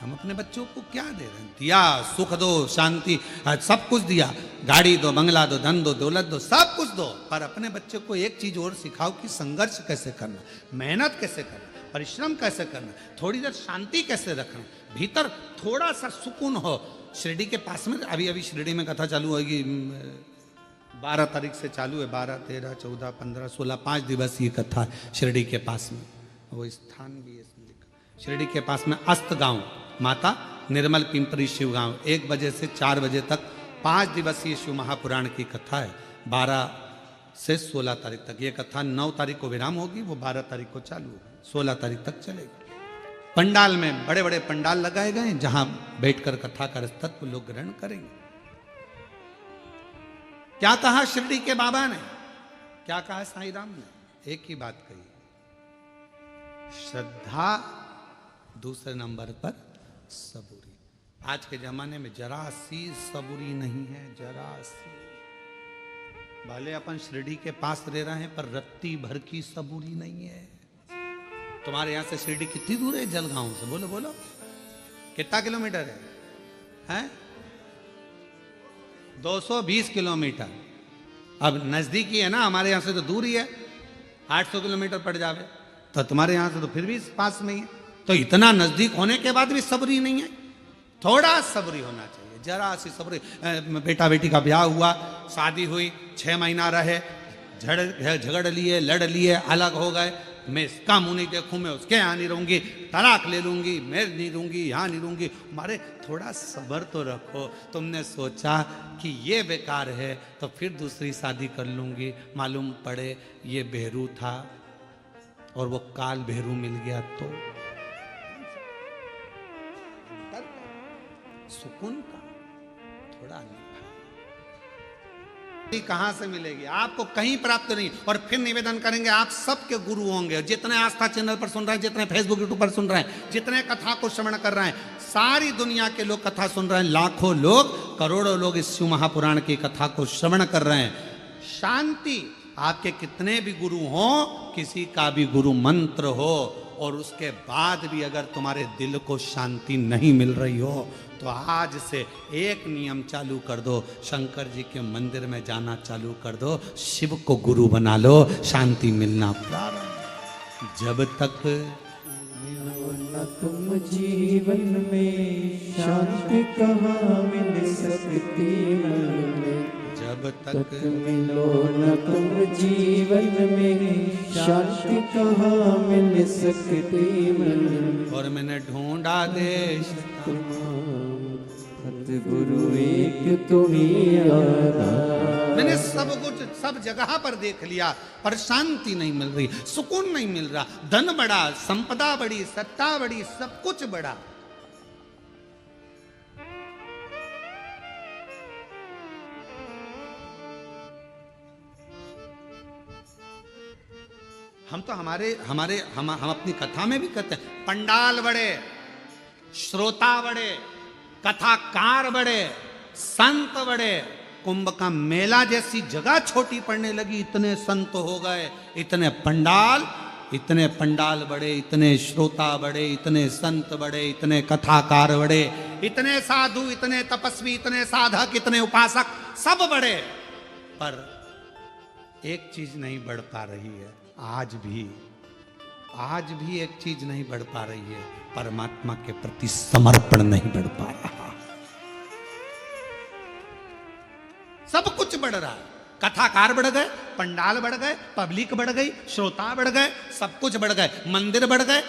हम अपने बच्चों को क्या दे रहे हैं? दिया, सुख दो, शांति, सब कुछ दिया, गाड़ी दो, बंगला दो, धन दो, दौलत दो, सब कुछ दो, पर अपने बच्चे को एक चीज और सिखाओ कि संघर्ष कैसे करना, मेहनत कैसे करना, परिश्रम कैसे करना, थोड़ी देर शांति कैसे रखना, भीतर थोड़ा सा सुकून हो। शिरडी के पास में अभी अभी शिरडी में कथा चालू होगी, 12 तारीख से चालू है, 12, 13, 14, 15, 16, 5 दिवसीय कथा है शिरडी के पास में। वो स्थान भी है इसमें लिखा, शिरडी के पास में अस्त गांव, माता निर्मल पिंपरी शिव गांव, 1 बजे से 4 बजे तक 5 दिवसीय शिव महापुराण की कथा है। 12 से 16 तारीख तक ये कथा, 9 तारीख को विराम होगी, वो 12 तारीख को चालू होगी, 16 तारीख तक चलेगी। पंडाल में बड़े बड़े पंडाल लगाए गए हैं जहां बैठकर कथा का तत्व लोग ग्रहण करेंगे। क्या कहा शिरडी के बाबा ने, क्या कहा साईं राम ने? एक ही बात कही, श्रद्धा, दूसरे नंबर पर सबूरी। आज के जमाने में जरा सी सबूरी नहीं है, जरा सी। भले अपन शिरडी के पास रह रहे हैं पर रत्ती भर की सबूरी नहीं है। तुम्हारे यहां से शिरडी कितनी दूर है? जलगांव से बोलो बोलो, कितना किलोमीटर है? 220 किलोमीटर। अब नजदीकी है ना, हमारे यहां से तो दूर ही है, 800 किलोमीटर पड़ जावे, तो तुम्हारे यहां से तो फिर भी पास में ही है। तो इतना नजदीक होने के बाद भी सबरी नहीं है, थोड़ा सबरी होना चाहिए, जरा सी सबरी। बेटा बेटी का ब्याह हुआ, शादी हुई, 6 महीना रहे, झगड़ लिए, लड़ लिए, अलग हो गए, मैं इसका मुंह नहीं देखूं, मैं उसके यहाँ नहीं रहूंगी, तलाक ले लूंगी, मैं नहीं रहूंगी, यहाँ नहीं रहूंगी। मारे थोड़ा सब्र तो रखो। तुमने सोचा कि ये बेकार है तो फिर दूसरी शादी कर लूंगी, मालूम पड़े ये बेहरू था और वो काल बेहरू मिल गया तो सुकून का थोड़ा नहीं। कहां से मिलेगी? आपको कहीं प्राप्त नहीं। और फिर निवेदन करेंगे, आप सबके गुरु होंगे, जितने आस्था चैनल पर सुन रहे हैं, जितने फेसबुक यूट्यूब पर सुन रहे हैं, जितने कथा को श्रवण कर रहे हैं, सारी दुनिया के लोग कथा सुन रहे हैं, लाखों लोग, करोड़ों लोग इस शिव महापुराण की कथा को श्रवण कर रहे हैं। शांति, आपके कितने भी गुरु हो, किसी का भी गुरु मंत्र हो, और उसके बाद भी अगर तुम्हारे दिल को शांति नहीं मिल रही हो, तो आज से एक नियम चालू कर दो, शंकर जी के मंदिर में जाना चालू कर दो, शिव को गुरु बना लो, शांति मिलना प्रारंभ। जब तक
मिलो न तुम जीवन में, शांति कहाँ मिल सकती मन में।
जब तक
मिलो न तुम जीवन में, शांति कहाँ मिल सकती मन में।
और मैंने ढूंढा देश
गुरु एक तुम्ही आधार।
मैंने सब कुछ सब जगह पर देख लिया, पर शांति नहीं मिल रही, सुकून नहीं मिल रहा। धन बढ़ा, संपदा बढ़ी, सत्ता बढ़ी, सब कुछ बढ़ा, हम तो हम अपनी कथा में भी कहते हैं, पंडाल बड़े, श्रोता बड़े, कथाकार बड़े, संत बड़े, कुंभ का मेला जैसी जगह छोटी पड़ने लगी, इतने संत हो गए, इतने पंडाल बड़े, इतने श्रोता बड़े, इतने संत बड़े, इतने कथाकार बड़े, इतने साधु, इतने तपस्वी, इतने साधक, इतने उपासक, सब बड़े, पर एक चीज नहीं बढ़ पा रही है। आज भी एक चीज नहीं बढ़ पा रही है, परमात्मा के प्रति समर्पण नहीं बढ़ पा रहा। सब कुछ बढ़ रहा है, कथाकार बढ़ गए, पंडाल बढ़ गए, पब्लिक बढ़ गई, श्रोता बढ़ गए, सब कुछ बढ़ गए, मंदिर बढ़ गए,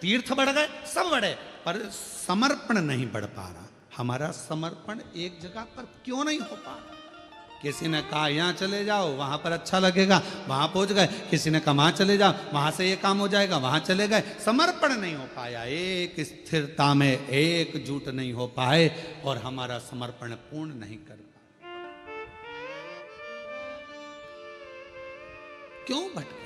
तीर्थ बढ़ गए, सब बढ़े, पर समर्पण नहीं बढ़ पा रहा। हमारा समर्पण एक जगह पर क्यों नहीं हो पा रहा? किसी ने कहा यहाँ चले जाओ, वहां पर अच्छा लगेगा, वहां पहुंच गए। किसी ने कहा वहां चले जाओ, वहां से ये काम हो जाएगा, वहां चले गए। समर्पण नहीं हो पाया, एक स्थिरता में एकजुट नहीं हो पाए, और हमारा समर्पण पूर्ण नहीं कर पाए। क्यों भटके?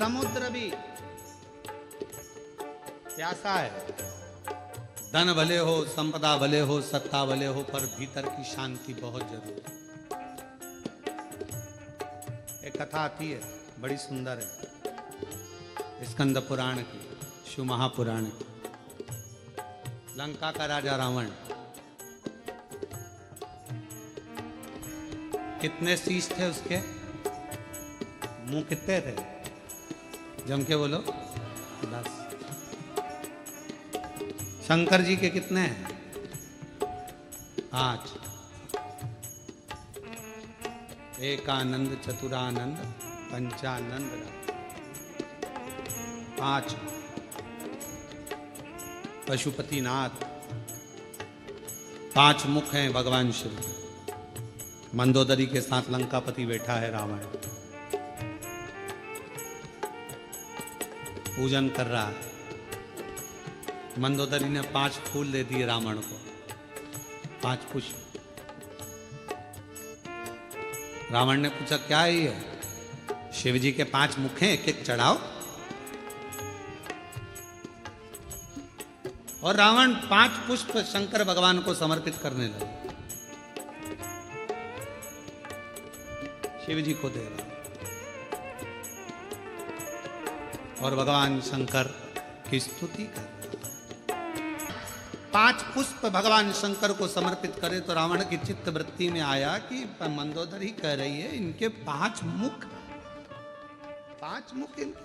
समुद्र भी प्यासा है। धन भले हो, संपदा भले हो, सत्ता भले हो, पर भीतर की शांति बहुत जरूरी है। एक कथा आती है, बड़ी सुंदर है, स्कंद पुराण की, शिव महापुराण की। लंका का राजा रावण, कितने शीश थे उसके? मुंह कितने थे? जम के बोलो। 10। शंकर जी के कितने हैं? 5। एकानंद, चतुरानंद, पंचानंद, 5। पशुपतिनाथ, 5 मुख हैं भगवान शिव के। मंदोदरी के साथ लंकापति बैठा है रावण, पूजन कर रहा है। मंदोदरी ने 5 फूल दे दिए रावण को, 5 पुष्प। रावण ने पूछा क्या है ये? शिव जी के 5 मुख हैं, एक एक चढ़ाओ। और रावण 5 पुष्प शंकर भगवान को समर्पित करने लगा, शिव जी को दे रहा, और भगवान शंकर की स्तुति कर रहा। 5 पुष्प भगवान शंकर को समर्पित करे तो रावण की चित्त वृत्ति में आया कि मंदोदरी कह रही है इनके 5 मुख, 5 मुख इनके।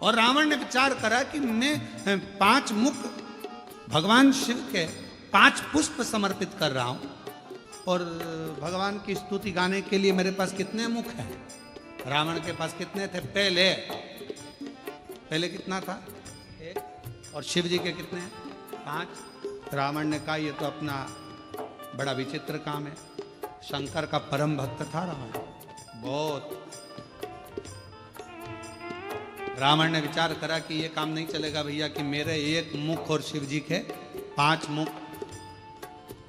और रावण ने विचार करा कि मैं 5 मुख भगवान शिव के 5 पुष्प समर्पित कर रहा हूं, और भगवान की स्तुति गाने के लिए मेरे पास कितने मुख हैं? रावण के पास कितने थे? पहले कितना था? 1। और शिव जी के कितने हैं? 5। रावण ने कहा ये तो अपना बड़ा विचित्र काम है। शंकर का परम भक्त था रावण, बहुत। रावण ने विचार करा कि ये काम नहीं चलेगा भैया कि मेरे 1 मुख और शिव जी के 5 मुख।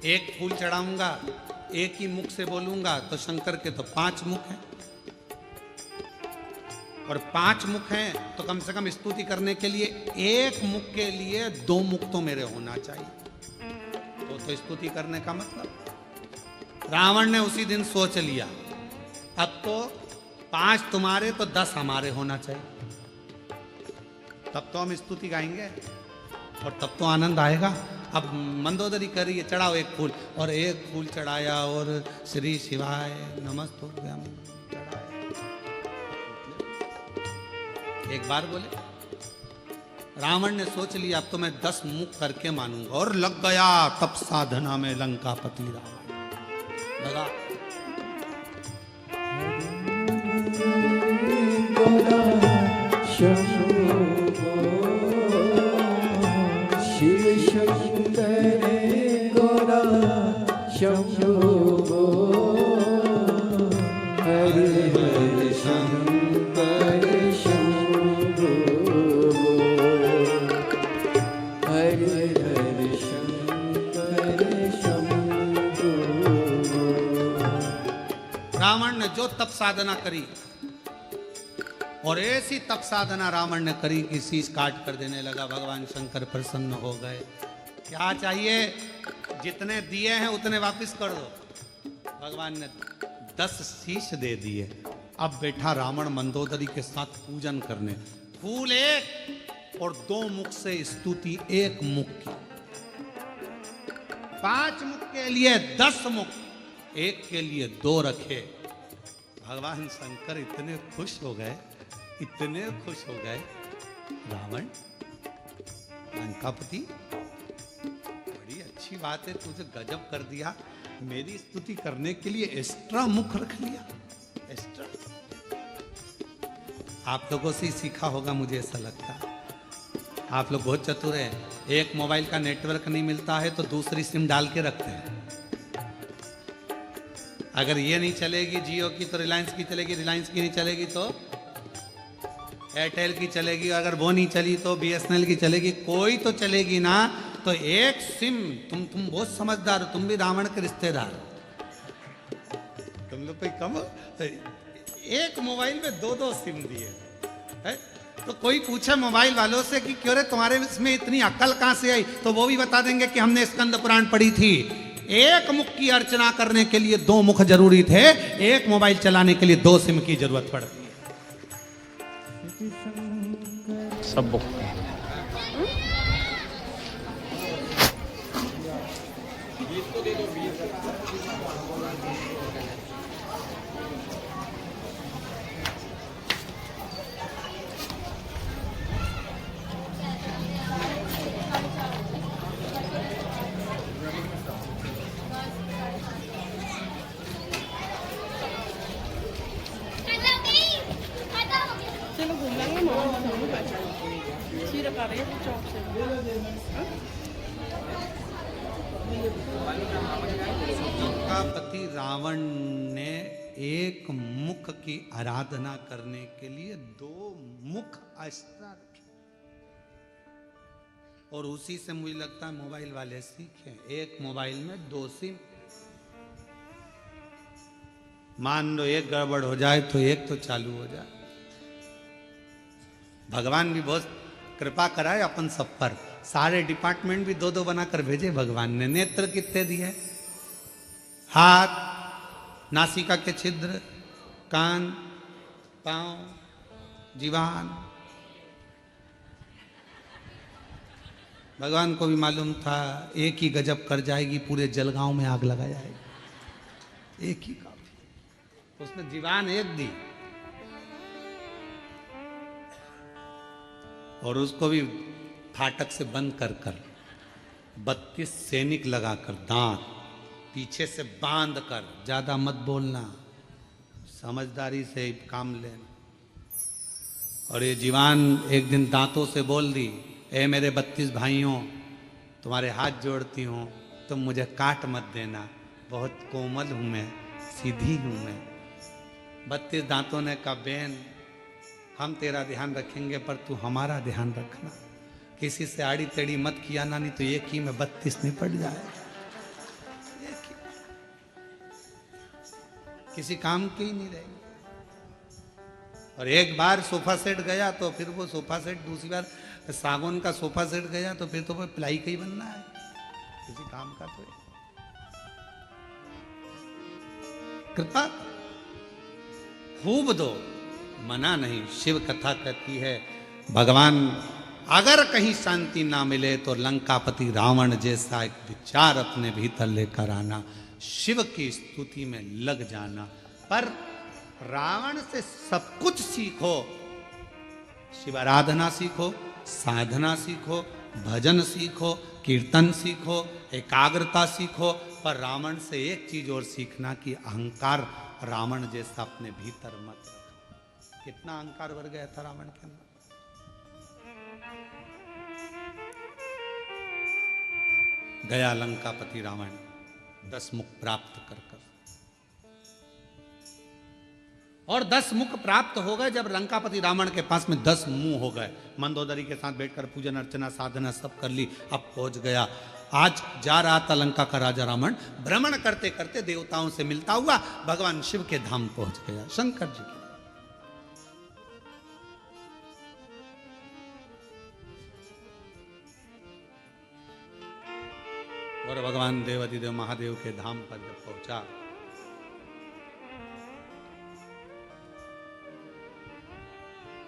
1 फूल चढ़ाऊंगा, 1 ही मुख से बोलूंगा, तो शंकर के तो 5 मुख हैं, और 5 मुख हैं तो कम से कम स्तुति करने के लिए 1 मुख के लिए 2 मुख तो मेरे होना चाहिए। तो स्तुति करने का मतलब। रावण ने उसी दिन सोच लिया अब तो 5 तुम्हारे तो 10 हमारे होना चाहिए, तब तो हम स्तुति गाएंगे और तब तो आनंद आएगा। अब मंदोदरी कर रही है चढ़ाओ 1 फूल, और 1 फूल चढ़ाया और श्री शिवाय नमस्तुभ्यम चढ़ाया। एक बार बोले, रावण ने सोच लिया अब तो मैं 10 मुख करके मानूंगा, और लग गया तप साधना में लंकापति रावण लगा।
शिव शंकर गोरा शंभो, हरे हरे शंकर शंभो, हरे हरे शंकर शंभो।
रावण ने जो तप साधना करी, और ऐसी तप साधना रावण ने करी कि शीश काट कर देने लगा। भगवान शंकर प्रसन्न हो गए। क्या चाहिए? जितने दिए हैं उतने वापस कर दो। भगवान ने 10 शीश दे दिए। अब बैठा रावण मंदोदरी के साथ पूजन करने। फूल 1 और 2 मुख से स्तुति 1 मुख की। 5 मुख के लिए 10 मुख, 1 के लिए 2 रखे। भगवान शंकर इतने खुश हो गए, इतने खुश हो गए। रावण, लंकापति, बड़ी अच्छी बात है, तुझे गजब कर दिया। मेरी स्तुति करने के लिए एक्स्ट्रा मुख रख लिया, एक्स्ट्रा। आप लोगों से ही सीखा होगा, मुझे ऐसा लगता है। आप लोग बहुत चतुर हैं। एक मोबाइल का नेटवर्क नहीं मिलता है तो दूसरी सिम डाल के रखते हैं। अगर ये नहीं चलेगी जियो की तो रिलायंस की चलेगी, रिलायंस की नहीं चलेगी तो एयरटेल की चलेगी, अगर वो नहीं चली तो BSNL की चलेगी, कोई तो चलेगी ना। तो एक सिम, तुम बहुत समझदार हो, तुम भी रावण के रिश्तेदार हो, तुम लोग कोई कम हो। एक मोबाइल में दो दो सिम दिए है? तो कोई पूछे मोबाइल वालों से कि क्यों रे तुम्हारे इसमें इतनी अक्ल कहां से आई, तो वो भी बता देंगे कि हमने स्कंद पुराण पढ़ी थी। एक मुख की अर्चना करने के लिए दो मुख जरूरी थे, एक मोबाइल चलाने के लिए दो सिम की जरूरत पड़ती है।
सब बुक
चलो घूम लेंगे सीधा कर रही है चौक से।
का पति रावण ने एक मुख की आराधना करने के लिए दो मुख अस्त्र रखे, और उसी से मुझे लगता है मोबाइल वाले सीखे। एक मोबाइल में दो सिम, मान लो एक गड़बड़ हो जाए तो एक तो चालू हो जाए। भगवान भी बहुत कृपा कराए अपन सब पर, सारे डिपार्टमेंट भी दो दो बनाकर भेजे भगवान ने। नेत्र कितने दिए? हाथ, नासिका के छिद्र, कान, पांव, जीवान। भगवान को भी मालूम था एक ही गजब कर जाएगी, पूरे जलगांव में आग लगा जाएगी, एक ही काफी। उसने जीवान एक दी, और उसको भी फाटक से बंद कर कर 32 सैनिक लगाकर, दांत पीछे से बांध कर, ज्यादा मत बोलना, समझदारी से काम लेना। और ये जीवान एक दिन दांतों से बोल दी, ए मेरे 32 भाइयों, तुम्हारे हाथ जोड़ती हूँ, तुम मुझे काट मत देना, बहुत कोमल हूँ मैं, सीधी हूँ मैं। 32 दांतों ने कहा, बेन हम तेरा ध्यान रखेंगे पर तू हमारा ध्यान रखना, किसी से आड़ी टेढ़ी मत किया ना, नहीं तो एक ही में 32 निपट जाए, किसी काम की ही नहीं रहेगी। और एक बार सोफा सेट गया तो फिर वो सोफा सेट, दूसरी बार सागौन का सोफा सेट गया तो फिर तो वो प्लाई का ही बनना है, किसी काम का तो। कृपा खूब दो, मना नहीं। शिव कथा कहती है भगवान अगर कहीं शांति ना मिले तो लंकापति रावण जैसा एक विचार अपने भीतर लेकर आना, शिव की स्तुति में लग जाना। पर रावण से सब कुछ सीखो, शिव आराधना सीखो, साधना सीखो, भजन सीखो, कीर्तन सीखो, एकाग्रता सीखो, पर रावण से एक चीज और सीखना कि अहंकार रावण जैसा अपने भीतर मत रखो। कितना अहंकार भर गया था रावण के अंदर। गया लंकापति रावण 10 मुख प्राप्त कर कर, और 10 मुख प्राप्त हो गए जब लंकापति रावण के पास में 10 मुंह हो गए। मंदोदरी के साथ बैठकर पूजन अर्चना साधना सब कर ली, अब पहुंच गया। आज जा रहा था लंका का राजा रावण, भ्रमण करते करते देवताओं से मिलता हुआ भगवान शिव के धाम पहुंच गया, शंकर जी के। और भगवान देवाधिदेव महादेव के धाम पर जब पहुंचा,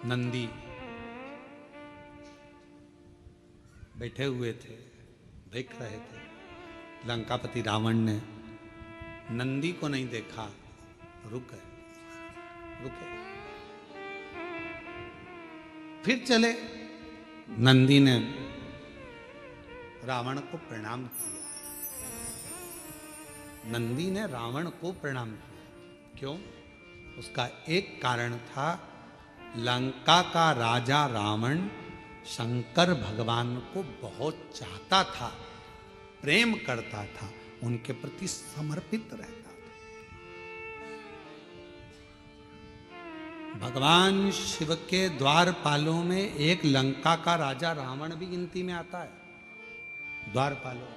नंदी बैठे हुए थे, देख रहे थे। लंकापति रावण ने नंदी को नहीं देखा, रुके रुके, फिर चले। नंदी ने रावण को प्रणाम किया, नंदी ने रावण को प्रणाम किया। क्यों? उसका एक कारण था, लंका का राजा रावण शंकर भगवान को बहुत चाहता था, प्रेम करता था, उनके प्रति समर्पित रहता था। भगवान शिव के द्वारपालों में एक लंका का राजा रावण भी गिनती में आता है। द्वारपालों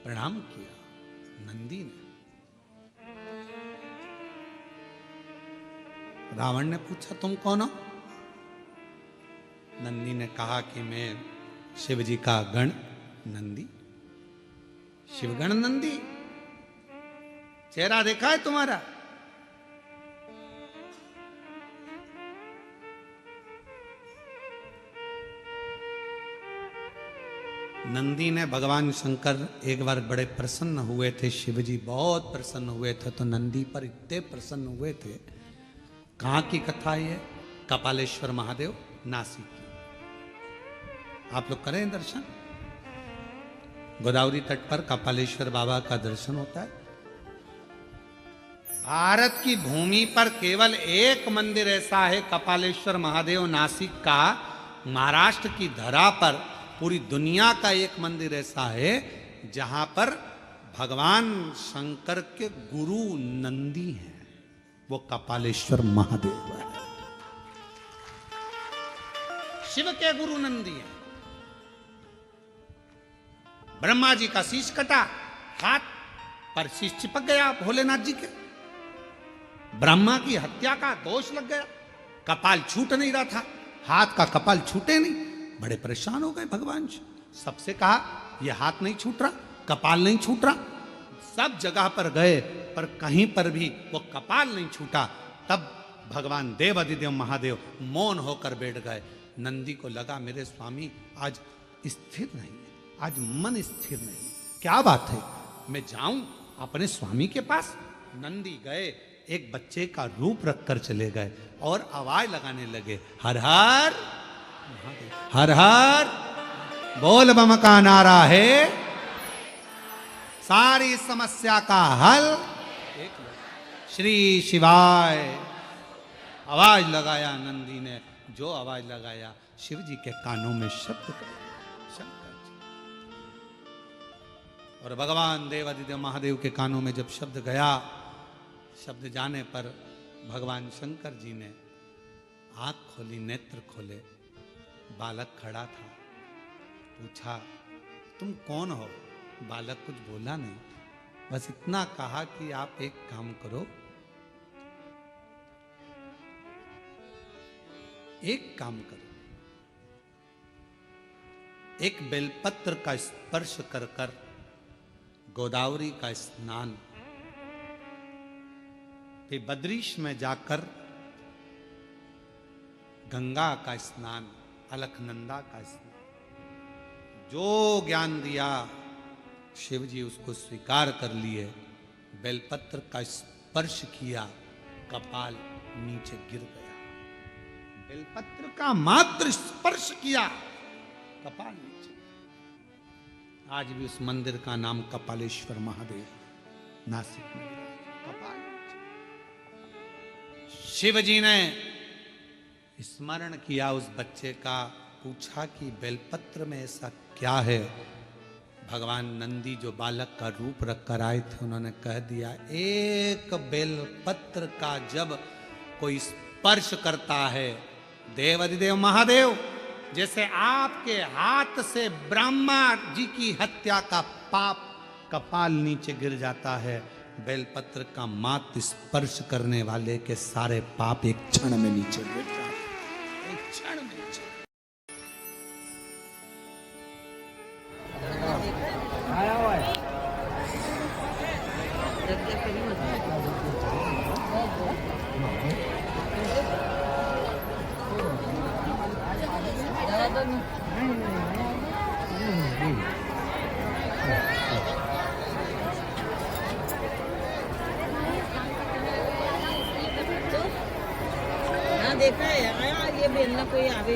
प्रणाम किया नंदी ने, रावण ने पूछा तुम कौन हो? नंदी ने कहा कि मैं शिव जी का गण नंदी, शिवगण नंदी। चेहरा देखा है तुम्हारा? नंदी ने, भगवान शंकर एक बार बड़े प्रसन्न हुए थे, शिव जी बहुत प्रसन्न हुए थे, तो नंदी पर इतने प्रसन्न हुए थे। कहाँ की कथा है? कपालेश्वर महादेव, नासिक की। आप लोग करें दर्शन, गोदावरी तट पर कपालेश्वर बाबा का दर्शन होता है। भारत की भूमि पर केवल एक मंदिर ऐसा है, कपालेश्वर महादेव नासिक का। महाराष्ट्र की धरा पर पूरी दुनिया का एक मंदिर ऐसा है जहां पर भगवान शंकर के गुरु नंदी हैं, वो कपालेश्वर महादेव है। शिव के गुरु नंदी हैं। ब्रह्मा जी का शीश कटा, हाथ पर शीश चिपक गया भोलेनाथ जी के। ब्रह्मा की हत्या का दोष लग गया, कपाल छूट नहीं रहा था, हाथ का कपाल छूटे नहीं। बड़े परेशान हो गए भगवान जी। सबसे कहा यह हाथ नहीं छूट रहा, कपाल नहीं छूट रहा। सब जगह पर गए पर कहीं पर भी वो कपाल नहीं छूटा। तब भगवान देवाधिदेव महादेव मौन होकर बैठ गए। नंदी को लगा मेरे स्वामी आज स्थिर नहीं है, आज मन स्थिर नहीं, क्या बात है, मैं जाऊं अपने स्वामी के पास। नंदी गए, एक बच्चे का रूप रखकर चले गए और आवाज लगाने लगे, हर हर हर हर बोल बम का नारा है सारी समस्या का हल। श्री शिवाय आवाज लगाया नंदी ने। जो आवाज लगाया शिव जी के कानों में शब्द गया, शंकर जी। और भगवान देवाधिदेव महादेव के कानों में जब शब्द गया, शब्द जाने पर भगवान शंकर जी ने आंख खोली, नेत्र खोले। बालक खड़ा था, पूछा तुम कौन हो? बालक कुछ बोला नहीं, बस इतना कहा कि आप एक काम करो, एक काम करो, एक बेलपत्र का स्पर्श कर कर गोदावरी का स्नान, फिर बद्रीश में जाकर गंगा का स्नान, अलखनंदा का स्नान। जो ज्ञान दिया शिव जी उसको स्वीकार कर लिए। बेलपत्र का स्पर्श किया, कपाल नीचे गिर गया। बेलपत्र का मात्र स्पर्श किया, कपाल नीचे। आज भी उस मंदिर का नाम कपालेश्वर महादेव नासिक में, कपाल नीचे। शिव जी ने स्मरण किया उस बच्चे का, पूछा कि बेलपत्र में ऐसा क्या है? भगवान नंदी जो बालक का रूप रखकर आए थे उन्होंने कह दिया, एक बेलपत्र का जब कोई स्पर्श करता है, देवाधिदेव महादेव जैसे आपके हाथ से ब्रह्मा जी की हत्या का पाप कपाल नीचे गिर जाता है, बेलपत्र का मात्र स्पर्श करने वाले के सारे पाप एक क्षण में नीचे गिर जाते हैं, एक क्षण में नीचे।
देखा है आया ये बेलना कोई आवे